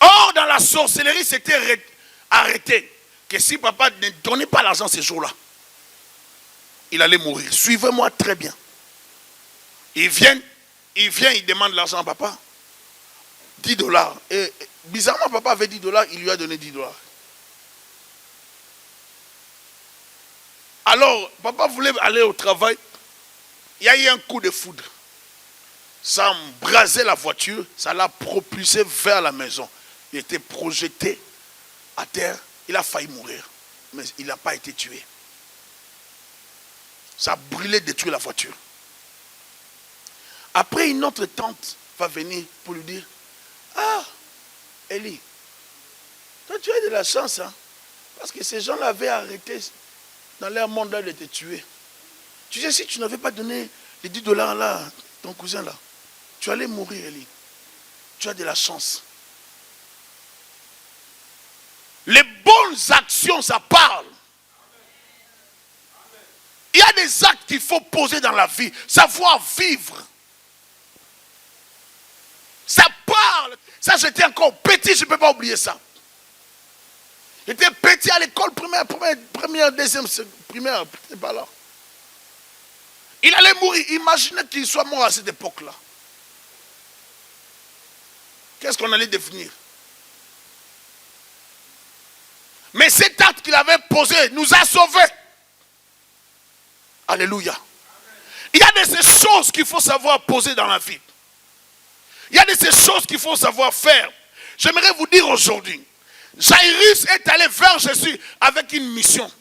Or, dans la sorcellerie, c'était arrêté que si papa ne donnait pas l'argent ces jours-là, il allait mourir. Suivez-moi très bien. Il vient, il demande l'argent à papa. $10. Et bizarrement, papa avait $10, il lui a donné $10. Alors, papa voulait aller au travail. Il y a eu un coup de foudre. Ça a embrasé la voiture, ça l'a propulsé vers la maison. Il était projeté à terre, il a failli mourir, mais il n'a pas été tué. Ça a brûlé, détruit la voiture. Après, une autre tante va venir pour lui dire, ah, Eli, toi tu as de la chance, hein, parce que ces gens l'avaient arrêté dans leur mandat de te tuer. Tu sais, si tu n'avais pas donné les $10 là, ton cousin là, tu allais mourir, Eli. Tu as de la chance. Les bonnes actions, ça parle. Il y a des actes qu'il faut poser dans la vie. Savoir vivre. Ça parle. Ça, j'étais encore petit, je ne peux pas oublier ça. J'étais petit à l'école première, deuxième, primaire, c'est pas là. Il allait mourir. Imaginez qu'il soit mort à cette époque-là. Qu'est-ce qu'on allait devenir? Mais cet acte qu'il avait posé nous a sauvés. Alléluia. Il y a de ces choses qu'il faut savoir poser dans la vie. Il y a de ces choses qu'il faut savoir faire. J'aimerais vous dire aujourd'hui, Jairus est allé vers Jésus avec une mission.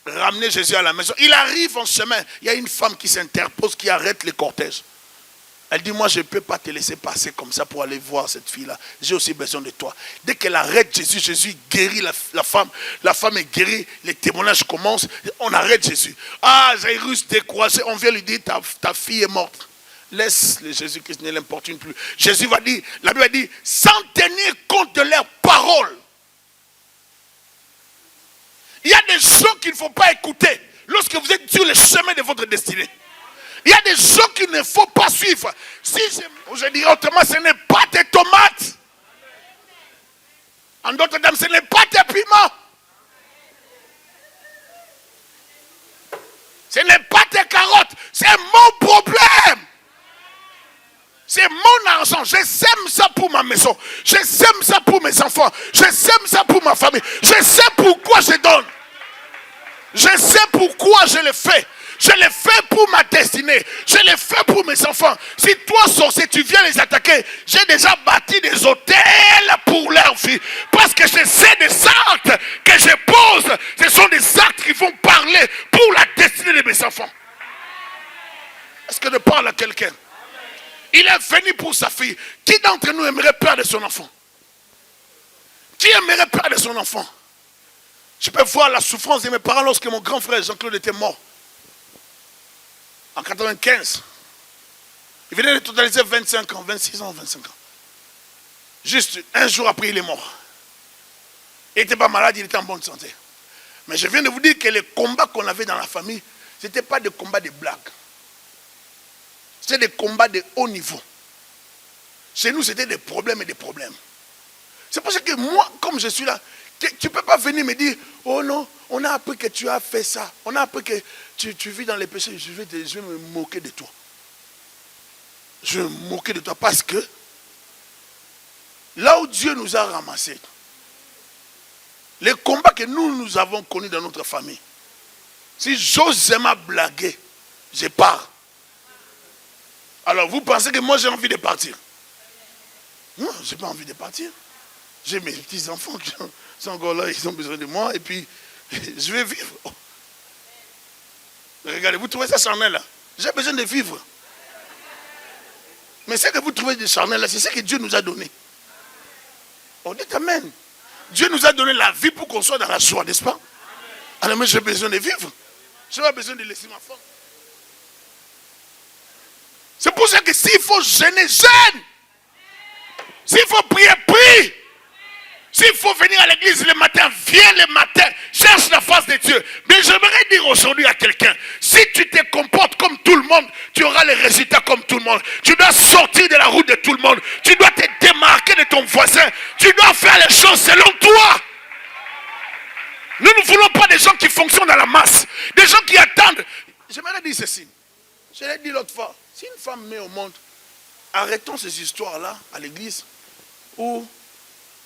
Ramener Jésus à la maison. Il arrive en chemin. Il y a une femme qui s'interpose, qui arrête les cortèges. Elle dit, moi je ne peux pas te laisser passer comme ça pour aller voir cette fille-là. J'ai aussi besoin de toi. Dès qu'elle arrête Jésus, Jésus guérit la femme. La femme est guérie, les témoignages commencent. On arrête Jésus. Ah, Jairus découragé, on vient lui dire, ta fille est morte. Laisse le Jésus-Christ, ne l'importune plus. Jésus va dire, la Bible dit, sans tenir compte de leurs paroles. Il y a des gens qu'il ne faut pas écouter lorsque vous êtes sur le chemin de votre destinée. Il y a des gens qu'il ne faut pas suivre. Si je dirais autrement, ce n'est pas tes tomates. En d'autres termes, ce n'est pas tes piments. Ce n'est pas tes carottes. C'est mon problème. C'est mon argent. Je sème ça pour ma maison. Je sème ça pour mes enfants. Je sème ça pour ma famille. Je sais pourquoi je donne. Je sais pourquoi je le fais. Je le fais pour ma destinée. Je le fais pour mes enfants. Si toi, sorcier, tu viens les attaquer, j'ai déjà bâti des hôtels pour leur vie. Parce que je sais des actes que je pose. Ce sont des actes qui vont parler pour la destinée de mes enfants. Est-ce que je parle à quelqu'un? Il est venu pour sa fille. Qui d'entre nous aimerait perdre son enfant? Qui aimerait perdre son enfant? Je peux voir la souffrance de mes parents lorsque mon grand frère Jean-Claude était mort. En 95. Il venait de totaliser 25 ans, 26 ans, 25 ans. Juste un jour après, il est mort. Il n'était pas malade, il était en bonne santé. Mais je viens de vous dire que les combats qu'on avait dans la famille, ce n'étaient pas des combats de blagues. C'était des combats de haut niveau. Chez nous, c'était des problèmes et des problèmes. C'est pour ça que moi, comme je suis là, tu ne peux pas venir me dire, oh non, on a appris que tu as fait ça. On a appris que tu vis dans les péchés. Je vais me moquer de toi. Je vais me moquer de toi parce que là où Dieu nous a ramassés, les combats que nous avons connus dans notre famille, si j'ose blaguer, je pars. Alors vous pensez que moi j'ai envie de partir? Non, je n'ai pas envie de partir. J'ai mes petits-enfants qui sont encore là, ils ont besoin de moi et puis je vais vivre. Oh. Regardez, vous trouvez ça charnel là? J'ai besoin de vivre. Mais ce que vous trouvez de charnel là, c'est ce que Dieu nous a donné. On dit amen. Dieu nous a donné la vie pour qu'on soit dans la joie, n'est-ce pas? Alors moi j'ai besoin de vivre. Je n'ai pas besoin de laisser ma femme. C'est pour ça que s'il faut gêner, gêne. S'il faut prier, prie. S'il faut venir à l'église le matin, viens le matin. Cherche la face de Dieu. Mais j'aimerais dire aujourd'hui à quelqu'un, si tu te comportes comme tout le monde, tu auras les résultats comme tout le monde. Tu dois sortir de la route de tout le monde. Tu dois te démarquer de ton voisin. Tu dois faire les choses selon toi. Nous ne voulons pas des gens qui fonctionnent dans la masse. Des gens qui attendent. J'aimerais dire ceci. Je l'ai dit l'autre fois. Si une femme met au monde, arrêtons ces histoires-là à l'église où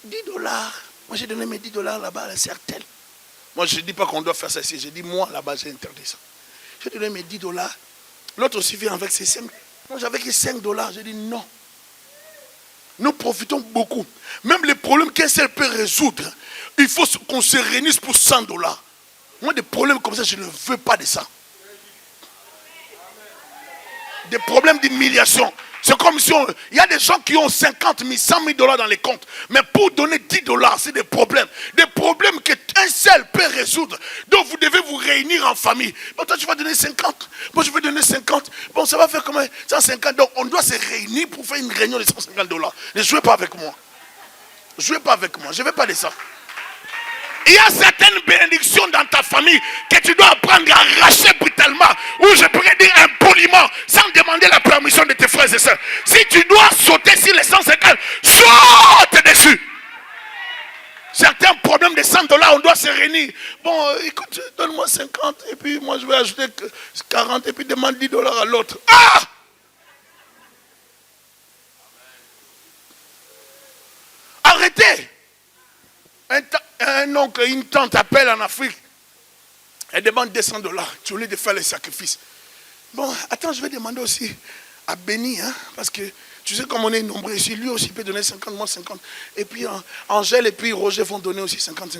$10. Moi, j'ai donné mes $10 là-bas à la certaine. Moi, je ne dis pas qu'on doit faire ça ici. Je dis, moi, là-bas, j'ai interdit ça. J'ai donné mes $10. L'autre aussi vient avec ses 5. Moi, j'avais que $5. J'ai dit, non. Nous profitons beaucoup. Même les problèmes qu'un seul peut résoudre, il faut qu'on se réunisse pour $100. Moi, des problèmes comme ça, je ne veux pas de ça. Des problèmes d'humiliation. C'est comme si il y a des gens qui ont 50 000, 100 000 $ dans les comptes. Mais pour donner $10, c'est des problèmes. Des problèmes qu'un seul peut résoudre. Donc vous devez vous réunir en famille. Bon, toi tu vas donner 50. Moi je vais donner 50. Bon, ça va faire combien? 150. Donc on doit se réunir pour faire une réunion de $150. Ne jouez pas avec moi. Jouez pas avec moi. Je ne veux pas de ça. Il y a certaines bénédictions dans ta famille que tu dois apprendre à arracher brutalement, ou je pourrais dire impoliment, sans demander la permission de tes frères et sœurs. Si tu dois sauter sur les 150, saute dessus. Certains problèmes de $100, on doit se réunir. Bon, écoute, donne-moi 50, et puis moi je vais ajouter 40, et puis demande $10 à l'autre. Ah! Arrêtez! Un oncle, une tante appelle en Afrique. Elle demande $200. Tu voulais de faire les sacrifices. Bon, attends, je vais demander aussi à Béni, hein, parce que tu sais comme on est nombreux ici, lui aussi peut donner 50, moi 50. Et puis Angèle et puis Roger vont donner aussi 50.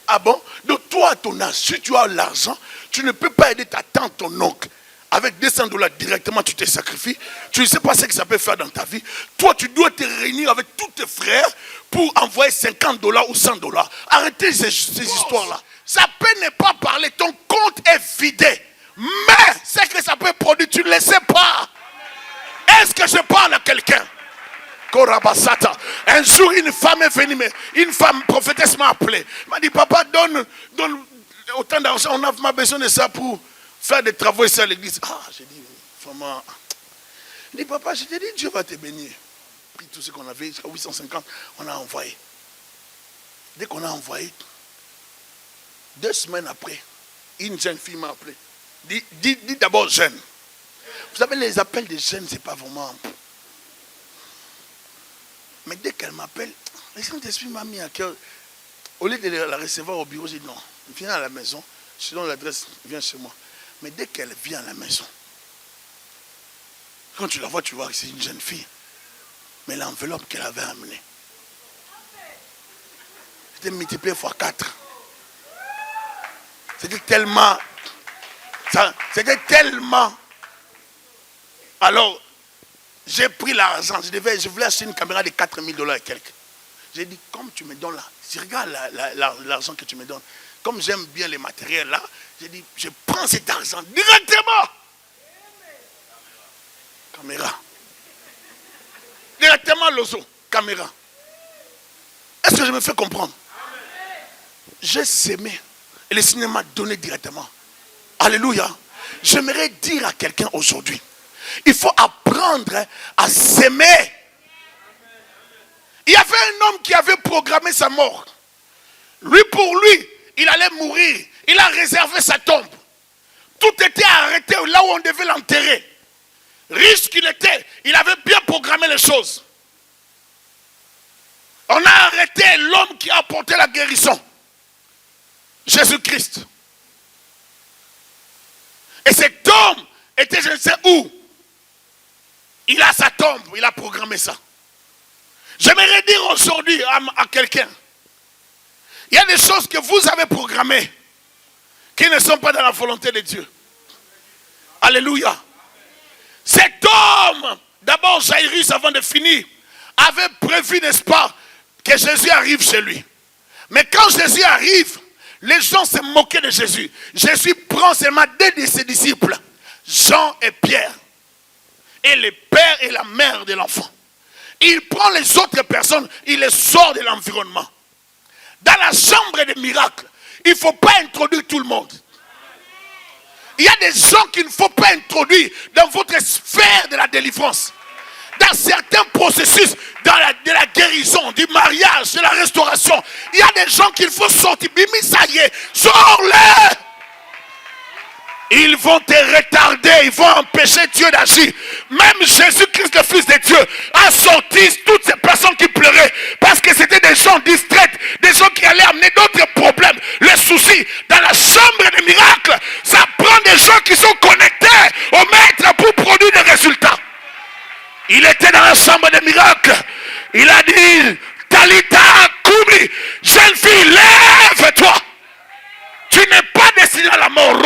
Ah bon? Donc toi, à ton âge, si tu as l'argent, tu ne peux pas aider ta tante, ton oncle. Avec $200 directement, tu te sacrifies. Tu ne sais pas ce que ça peut faire dans ta vie. Toi, tu dois te réunir avec tous tes frères pour envoyer $50 ou $100. Arrêtez ces histoires-là. Ça peut ne pas parler. Ton compte est vidé. Mais ce que ça peut produire, tu ne le sais pas. Est-ce que je parle à quelqu'un? Un jour, une femme est venue, une femme prophétesse m'a appelé. Elle m'a dit, papa, donne autant d'argent. On a besoin de ça pour faire des travaux ici à l'église. Ah, j'ai dit, vraiment. Il dit, papa, je t'ai dit, Dieu va te bénir. Puis tout ce qu'on avait, jusqu'à 850, on a envoyé. Dès qu'on a envoyé, 2 semaines après, une jeune fille m'a appelé. Dis d'abord jeune. Vous savez, les appels des jeunes, c'est pas vraiment. Mais dès qu'elle m'appelle, le Saint-Esprit m'a mis à cœur. Au lieu de la recevoir au bureau, j'ai dit non, viens à la maison. Je te donne l'adresse, viens chez moi. Mais dès qu'elle vient à la maison, quand tu la vois, tu vois que c'est une jeune fille. Mais l'enveloppe qu'elle avait amenée, c'était multiplié x 4. C'était tellement. Alors, j'ai pris l'argent. Je voulais acheter une caméra de $4 000 et quelques. J'ai dit, comme tu me donnes là, si regarde l'argent que tu me donnes, comme j'aime bien les matériels là, j'ai dit, je prends cet argent directement. Caméra. Directement l'ozo, caméra. Est-ce que je me fais comprendre? J'ai sémé et le Seigneur m'a donné directement. Alléluia. J'aimerais dire à quelqu'un aujourd'hui, il faut apprendre à s'aimer. Il y avait un homme qui avait programmé sa mort. Lui, pour lui, il allait mourir. Il a réservé sa tombe. Tout était arrêté là où on devait l'enterrer. Riche qu'il était, il avait bien programmé les choses. On a arrêté l'homme qui a apporté la guérison. Jésus-Christ. Et cet homme était je ne sais où. Il a sa tombe, il a programmé ça. J'aimerais dire aujourd'hui à quelqu'un, il y a des choses que vous avez programmées qui ne sont pas dans la volonté de Dieu. Alléluia. Cet homme, d'abord Jairus avant de finir, avait prévu, n'est-ce pas, que Jésus arrive chez lui. Mais quand Jésus arrive, les gens se moquaient de Jésus. Jésus prend seulement 2 de ses disciples, Jean et Pierre, et le père et la mère de l'enfant. Il prend les autres personnes, il les sort de l'environnement. Dans la chambre des miracles, il ne faut pas introduire tout le monde. Il y a des gens qu'il ne faut pas introduire dans votre sphère de la délivrance. Dans certains processus de la guérison, du mariage, de la restauration, il y a des gens qu'il faut sortir. Bimi, ça y est, sors-les! Ils vont te retarder, ils vont empêcher Dieu d'agir. Même Jésus-Christ, le Fils de Dieu, a sorti toutes ces personnes qui pleuraient parce que c'était des gens distraits, des gens qui allaient amener d'autres problèmes. Les soucis dans la chambre des miracles, ça prend des gens qui sont connectés au maître pour produire des résultats. Il était dans la chambre des miracles. Il a dit, Talita Koumi, jeune fille, lève-toi. Tu n'es pas destiné à la mort.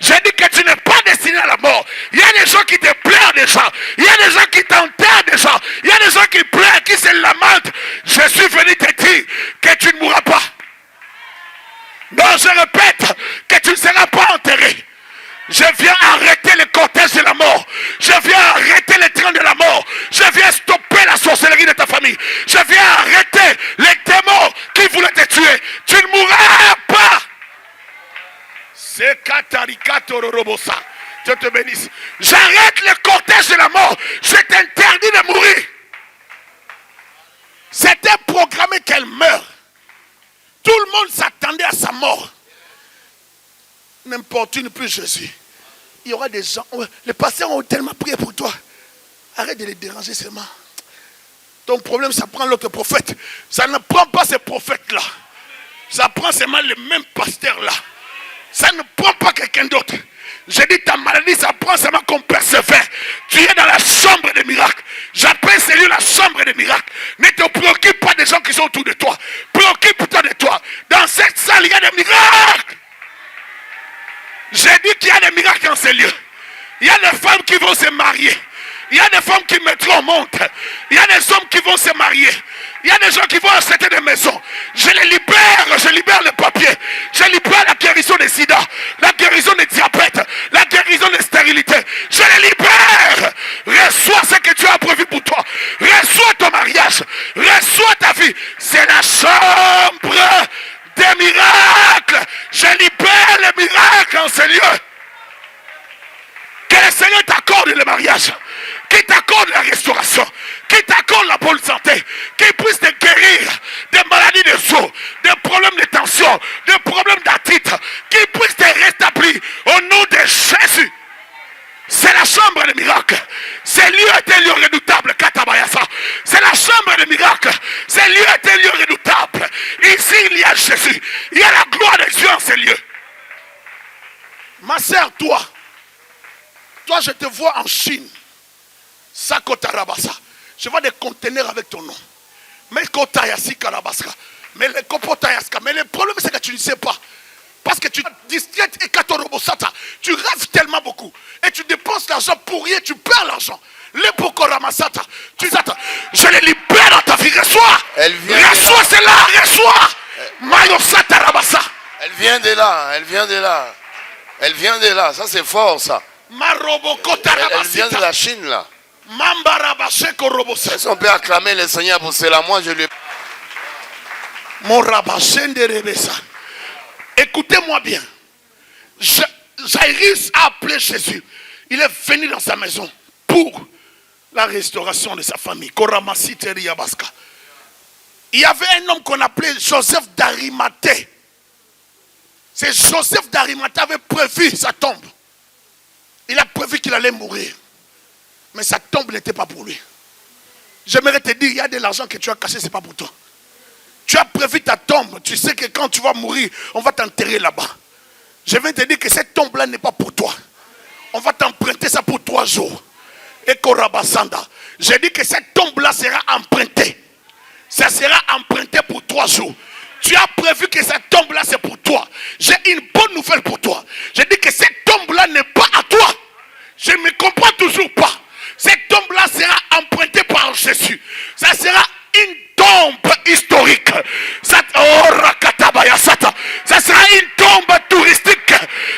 J'ai dit que tu n'es pas destiné à la mort. Il y a des gens qui te pleurent déjà. Il y a des gens qui t'enterrent déjà. Il y a des gens qui pleurent, qui se lamentent. Je suis venu te dire que tu ne mourras pas. Non, je répète que tu ne seras pas enterré. Je viens arrêter le cortège de la mort. Je viens arrêter le train de la mort. Je viens stopper la sorcellerie de ta famille. Je viens arrêter les démons qui voulaient te tuer. Tu ne mourras pas. C'est Katarikato Rorobosa. Dieu te bénisse. J'arrête le cortège de la mort. Je t'interdis de mourir. C'était programmé qu'elle meure. Tout le monde s'attendait à sa mort. N'importune plus Jésus. Il y aura des gens. Les pasteurs ont tellement prié pour toi. Arrête de les déranger seulement. Ton problème, ça prend l'autre prophète. Ça ne prend pas ces prophètes-là. Ça prend seulement les mêmes pasteurs-là. Ça ne prend pas quelqu'un d'autre. J'ai dit ta maladie, ça prend seulement qu'on persévère. Tu es dans la chambre des miracles. J'appelle celui la chambre des miracles. Ne te préoccupe pas des gens qui sont autour de toi. Préoccupe-toi de toi. Dans cette salle, il y a des miracles. J'ai dit qu'il y a des miracles dans ces lieux. Il y a des femmes qui vont se marier. Il y a des femmes qui mettront en monte. Il y a des hommes qui vont se marier. Il y a des gens qui vont acheter des maisons. Je les libère le papier. Je libère la guérison des sida, la guérison des diabètes, la guérison des stérilités. Je les libère. Reçois ce que tu as prévu pour toi. Reçois ton mariage. Reçois ta vie. C'est la chambre des miracles. Je libère les miracles en ces lieux. Que le Seigneur t'accorde le mariage, qu'il t'accorde la restauration, qu'il t'accorde la bonne santé, qu'il puisse te guérir des maladies de os, des problèmes de tension, des problèmes d'arthrite, qu'il puisse te rétablir au nom de Jésus. C'est la chambre des miracles. Ce lieu est un lieu redoutable, Katabayasa. C'est la chambre des miracles. Ce lieu est un lieu redoutable. Ici, il y a Jésus. Il y a la gloire de Dieu en ce lieu. Ma sœur, toi, je te vois en Chine. Sakotarabasa. Je vois des conteneurs avec ton nom. Mais Kotayasi Karabaska. Mais le Kopotayaska. Mais le problème, c'est que tu ne sais pas. Parce que tu es distrait et Katorobosata. Tu rêves tellement beaucoup. Et tu dépenses l'argent pour rien. Tu perds l'argent. Le Pokoramasata. Je les libère dans ta vie. Reçois. Reçois cela. Reçois. Mayosata Rabasa. Elle vient de là. Elle vient de là. Elle vient de là. Ça, c'est fort, ça. Elle vient de la Chine, là. Est-ce qu'on peut acclamer le Seigneur pour cela? Moi, je lui... Écoutez-moi bien. Jairus a appelé Jésus. Il est venu dans sa maison pour la restauration de sa famille. Il y avait un homme qu'on appelait Joseph d'Arimathée. C'est Joseph d'Arimathée avait prévu sa tombe. Il a prévu qu'il allait mourir. Mais sa tombe n'était pas pour lui. J'aimerais te dire, il y a de l'argent que tu as caché, ce n'est pas pour toi. Tu as prévu ta tombe. Tu sais que quand tu vas mourir, on va t'enterrer là-bas. Je viens te dire que cette tombe-là n'est pas pour toi. On va t'emprunter ça pour 3 jours. Et Korabasanda. J'ai dit que cette tombe-là sera empruntée. Ça sera emprunté pour 3 jours. Tu as prévu que cette tombe-là c'est pour toi. J'ai une bonne nouvelle pour toi. J'ai dit que cette tombe-là n'est pas à toi. Je ne me comprends toujours pas. Cette tombe-là sera empruntée par Jésus. Ça sera une tombe historique. Ça sera une tombe touristique.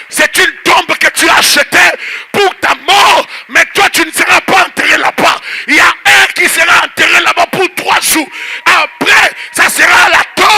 C'est une tombe que tu as achetée pour ta mort. Mais toi tu ne seras pas enterré là-bas. Il y a un qui sera enterré là-bas pour 3 jours. Après, ça sera la tombe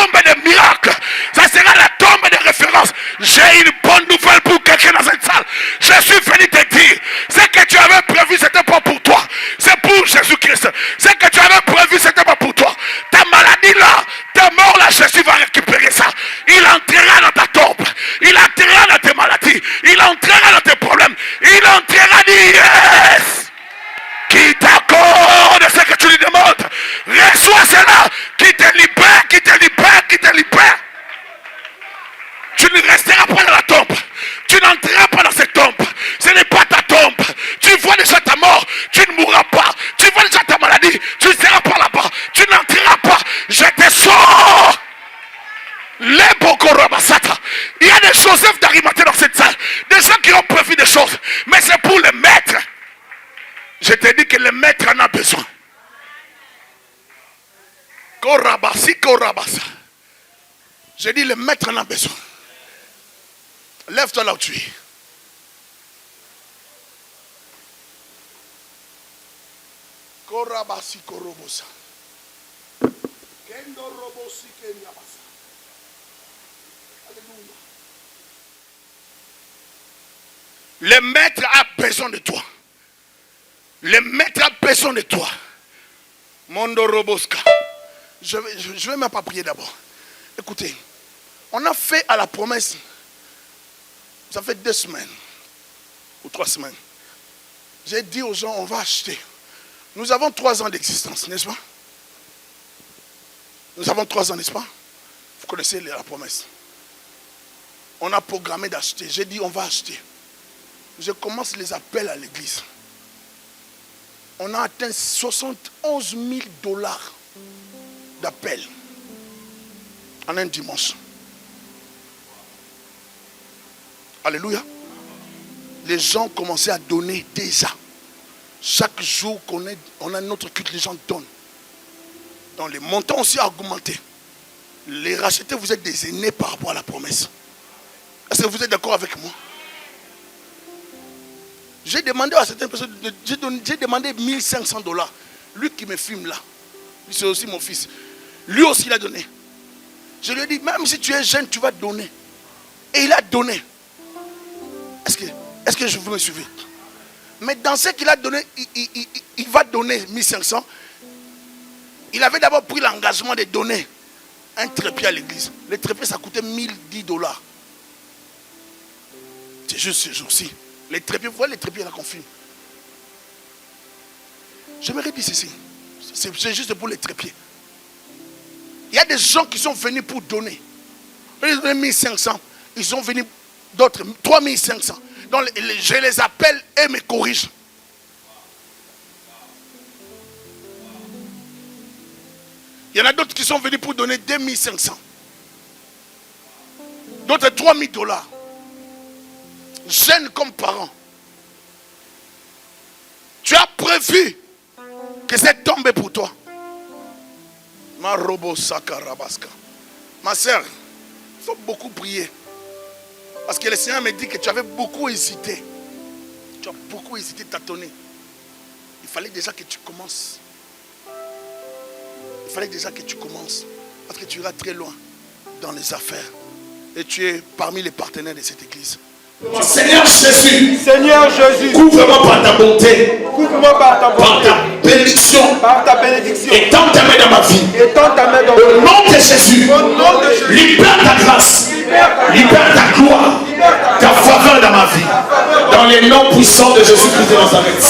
prévu des choses, mais c'est pour le maître. Je te dis que le maître en a besoin. Je dis le maître en a besoin. Lève-toi là où tu es. Le maître a besoin de toi. Le maître a besoin de toi. Mondo Roboska. Je vais même pas prier d'abord. Écoutez, on a fait à la promesse. Ça fait 2 semaines ou 3 semaines. J'ai dit aux gens, on va acheter. Nous avons 3 ans d'existence, n'est-ce pas? Nous avons 3 ans, n'est-ce pas? Vous connaissez la promesse. On a programmé d'acheter. J'ai dit, on va acheter. Je commence les appels à l'église. On a atteint 71 000 $ d'appels en un dimanche. Alléluia. Les gens commençaient à donner déjà. Chaque jour qu'on a notre culte, les gens donnent. Donc les montants aussi ont augmenté. Les rachetés, vous êtes des aînés par rapport à la promesse. Est-ce que vous êtes d'accord avec moi? J'ai demandé à certaines personnes, j'ai demandé 1500 $. Lui qui me filme là, c'est aussi mon fils. Lui aussi il a donné. Je lui ai dit, même si tu es jeune, tu vas donner. Et il a donné. Est-ce que vous me suivez? Mais dans ce qu'il a donné, il va donner 1500. Il avait d'abord pris l'engagement de donner un trépied à l'église. Le trépied, ça coûtait 1010 $. C'est juste ce jour-ci. Les trépieds, vous voyez les trépieds là qu'on filme. J'aimerais dire ceci. C'est juste pour les trépieds. Il y a des gens qui sont venus pour donner. Ils ont donné 1500. Ils sont venus d'autres, 3500. Donc je les appelle et me corrigent. Il y en a d'autres qui sont venus pour donner 2500. D'autres 3000 $. Jeunes comme parents. Tu as prévu que c'est tombé pour toi. Ma robo sakarabaska. Ma soeur, il faut beaucoup prier. Parce que le Seigneur me dit que tu avais beaucoup hésité. Tu as beaucoup hésité, tâtonné. Il fallait déjà que tu commences. Il fallait déjà que tu commences. Parce que tu iras très loin dans les affaires. Et tu es parmi les partenaires de cette église. Seigneur Jésus, couvre-moi par ta bonté, par ta bénédiction, étends ta main dans ma vie. Au nom de Jésus, Libère ta grâce, libère ta gloire, ta faveur dans ma vie. Dans les noms puissants de Jésus-Christ de Nazareth.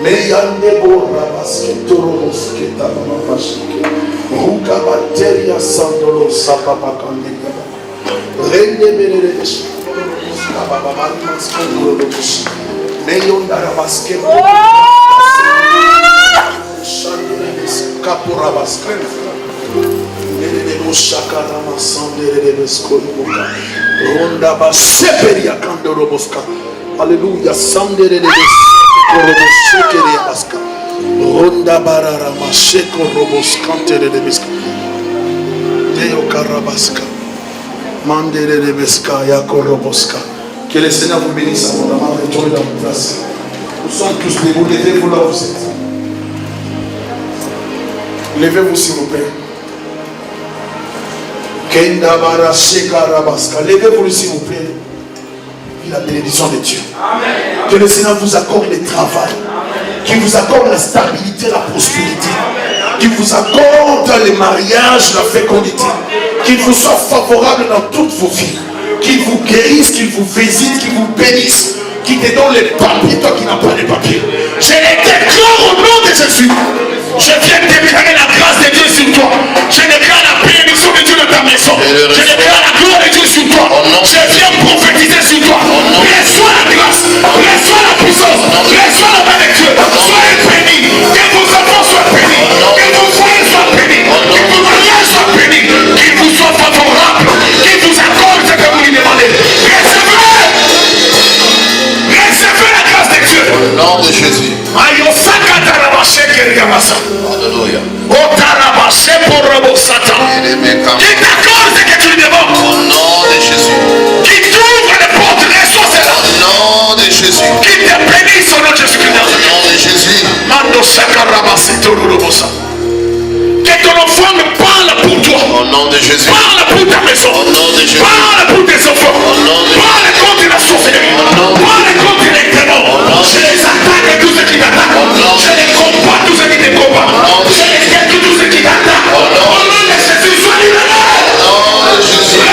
Meyande borra basketoro mosketa mama pashike ruka bateria sandolo sapapa kandega rende merere baba mama skandolo doshi meyonda basketo shandele kapura baskena merere moshakara masandele beskolo boka ronda baseperia kandolo boska alléluia sandele Ronda barara macheko roboskante de beska. Deo karabaska. Mandere de beska yako roboska. Que le Seigneur vous bénisse abondamment. Retournez dans vos places. Nous sommes tous debout. Levez-vous là où vous êtes. Levez-vous s'il vous plaît. Kenda bara sheka rabaska. Levez-vous s'il vous plaît. La bénédiction de Dieu. Amen. Que le Seigneur vous accorde le travail. Qu'il vous accorde la stabilité, la prospérité. Qu'il vous accorde le mariage, la fécondité. Qu'il vous soit favorable dans toutes vos vies. Qu'il vous guérisse, qu'il vous visite, qu'il vous bénisse. Qu'il te donne les papiers, toi qui n'as pas les papiers. Je les déclare au nom de Jésus. Je viens de déclarer la grâce de Dieu sur toi. Je déclare la bénédiction de Dieu dans ta maison. Je déclare la gloire de Dieu sur toi. Je viens prophétiser sur toi. Reçois la grâce. Reçois la puissance. Reçois la main de Dieu. Soyez bénis. Alléluia. Qui t'accorde ce que tu lui demandes. Au nom de Jésus. Qui t'ouvre les portes, reçois cela. Au nom de Jésus. Qui te bénisse au nom de Jésus-Christ. Au nom de Jésus. Mando Sakarabasitorobosa. Que ton enfant me parle pour toi. Au nom de Jésus. Parle pour ta maison. Au nom de Jésus. Parle pour tes enfants. Au nom de Parle contre la sorcellerie. Parle contre les démons. Je les attaque et tous ceux qui t'attaquent. Je les combats tous ceux qui te combattent. Je les guette tous ceux qui t'attaquent. Au nom de Jésus, sois libéré. Au nom de Jésus.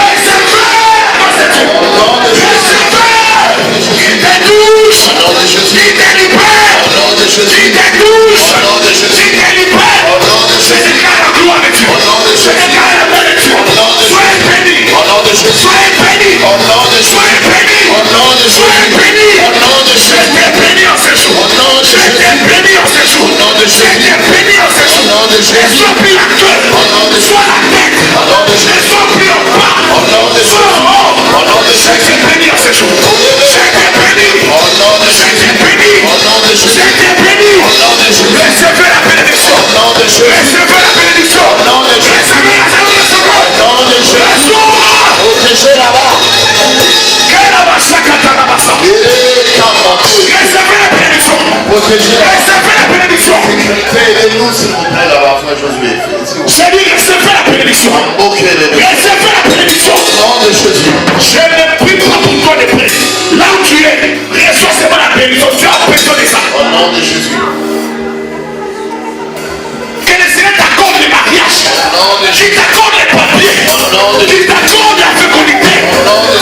Qui te touche. Au nom de Jésus. Qui te libère. Au nom de Jésus. Qui te touche. Au nom de Jésus. Qui te libère. Au nom de Je Jésus. déclare la gloire de Dieu. Au nom de Je Jésus. déclare la paix de Dieu. Au nom de Soyez Jésus. bénis. Au nom de Jésus. Soyez bénis. Au nom de Jésus. Soyez bénis. Au nom de Jésus. Soyez bénis. Au nom de Je Jésus. t'ai béni en ce jour. Au nom de Je Jésus. t'ai béni en ce jour. Au nom de Je Jésus. t'ai béni en ce jour. Au nom de Jésus. Et sois pris la queue. Au nom de Sois la tête. Au nom de Et Jésus. sois pris en bas. Au nom de Sois Jésus. en haut. Au nom de Je Jésus. t'ai béni en ce jour. Je t'ai béni. Au nom de Je Jésus. t'ai béni. Au nom de Je Jésus. t'ai béni. Au nom de Jésus. Recevez la bénédiction. Au nom de Jésus. Recevez la bénédiction. Au nom de Jésus. Recevez la bénédiction. Au nom de Jésus. Reçois. Protégez là-bas. Quelle abasakatarabasa. Recevez la bénédiction. Protégez là-bas. Recevez la bénédiction. Aidez-nous s'il vous plaît là-bas, frère Josué. J'ai dit recevez la bénédiction. Recevez la bénédiction. Au nom de Jésus. Je ne prie pas pour toi de prier. Là où tu es, reçois seulement la bénédiction. Tu as besoin de ça. Au nom de Jésus. Que le Seigneur t'accorde le mariage. nom de Qu'il t'accorde les papiers. nom de Qu'il t'accorde la fécondité.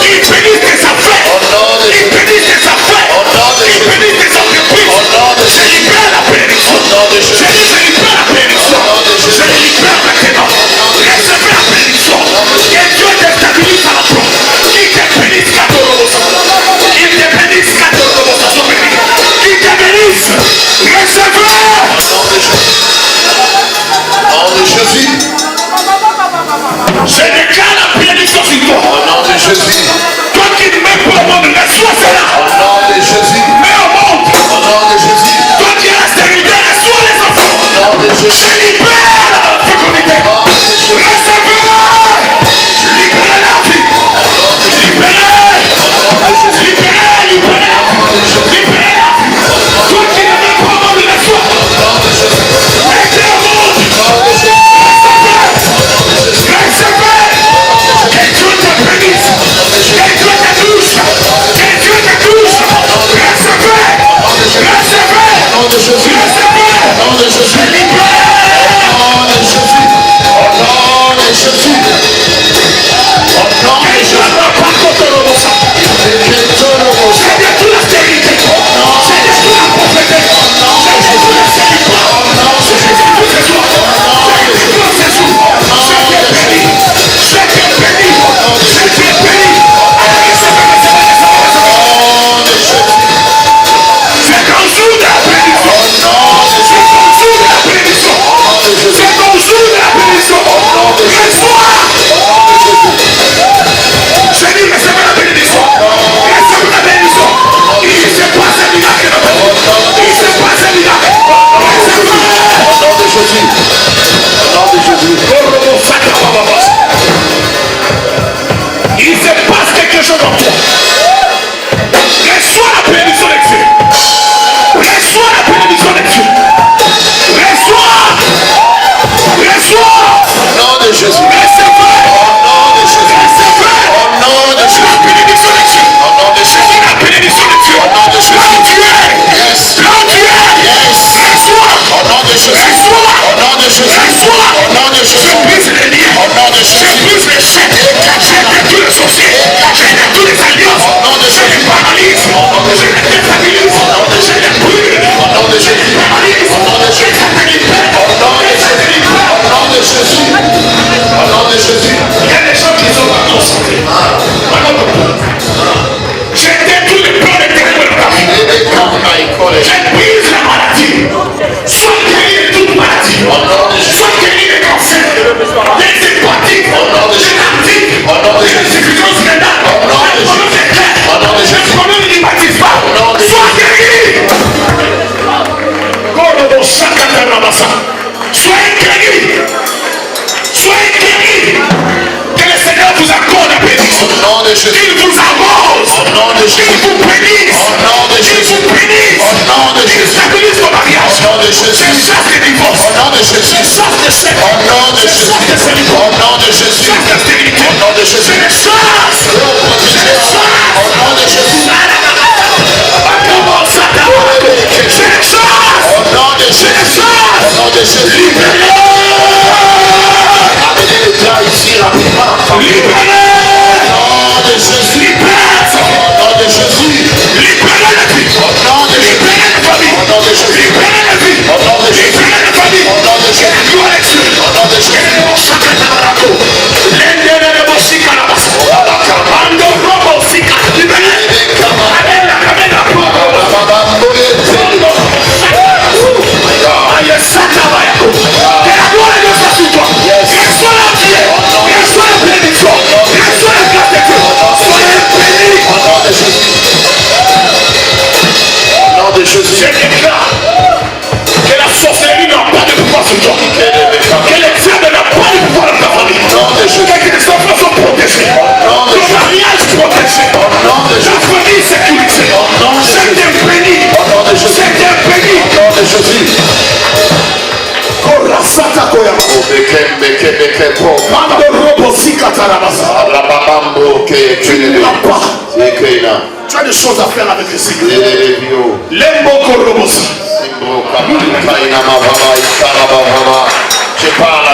Qu'il bénisse tes affaires. Qu'il bénisse tes affaires. Qu'il bénisse tes entreprises. Je libère la bénédiction. Je dis je libère la bénédiction. Je libère maintenant. Recevez la bénédiction. Que Dieu te stabilise à l'emploi. Qu'il te bénisse Katorobosa. Qu'il te bénisse Katorobosa. Qu'il te bénisse. Recevez. Nom de Jésus. Je déclare la bénédiction sur toi. Au nom de Jésus. Toi qui ne m'aimes pas au monde, reçois cela. Au nom de Jésus. Mais au monde. Au nom de Jésus. Toi qui es stérilité, reçois les enfants. Au nom de Je Jésus. libère la fécondité. Recevez. Libérez la vie. Libérez. Libérez, libérez. Libérez la vie. Toi qui ne m'aimes pas au monde, reçois. Mettez au monde. Recevez. Que Dieu te bénisse. Que Dieu te touche. Que Dieu te touche. Recevez. Recevez. Au nom de Jésus. Recevez. Au nom de Jésus. Je libère. Soyez guéris. Soyez guéris. Que le Seigneur vous accorde la bénédiction. Au nom de Jésus. Il vous arrose. Au nom de Jésus. Il vous bénisse. Au nom de Il Jésus. vous bénisse. Au nom de Il Jésus. stabilise vos mariages. Au nom de Jésus. Je chasse les divorces. Au nom de Jésus. Je chasse les chèques. Au nom de Je Jésus. chasse les célibats. Au nom de Jésus. Je chasse la stérilité. Au nom de Jésus. Je les chasse. Au nom de Jésus. Je les chasse. Au nom de Jésus. Au nom de Jésus. Amenez les gars ici rapidement. Libérez. Au nom de Jésus. Libérez. Au nom de Jésus. Libérez la vie. Au nom de Jésus. Libérez la famille. Au nom de Jésus. Libérez la vie. Au nom de Jésus. Libérez la famille. Au nom de Jésus. Gloire à Dieu. Au nom de Jésus. Au nom de Jésus. Je déclare que la sorcellerie n'a pas de pouvoir sur toi. Que les diables n'ont pas de pouvoir dans ta famille. Que tes enfants sont protégés. Ton mariage protégé. Ta famille sécurisée. C'est un béni. C'est un béni. Au nom de Jésus. Korasata koya. Mando robo sikatarabasa. Rababambo ke Lapa. Sekena. Tu as des choses à faire avec le Seigneur. Lelebio. Lembo korobosa. Simbo Kaina Mababa Ikarababa. Je parle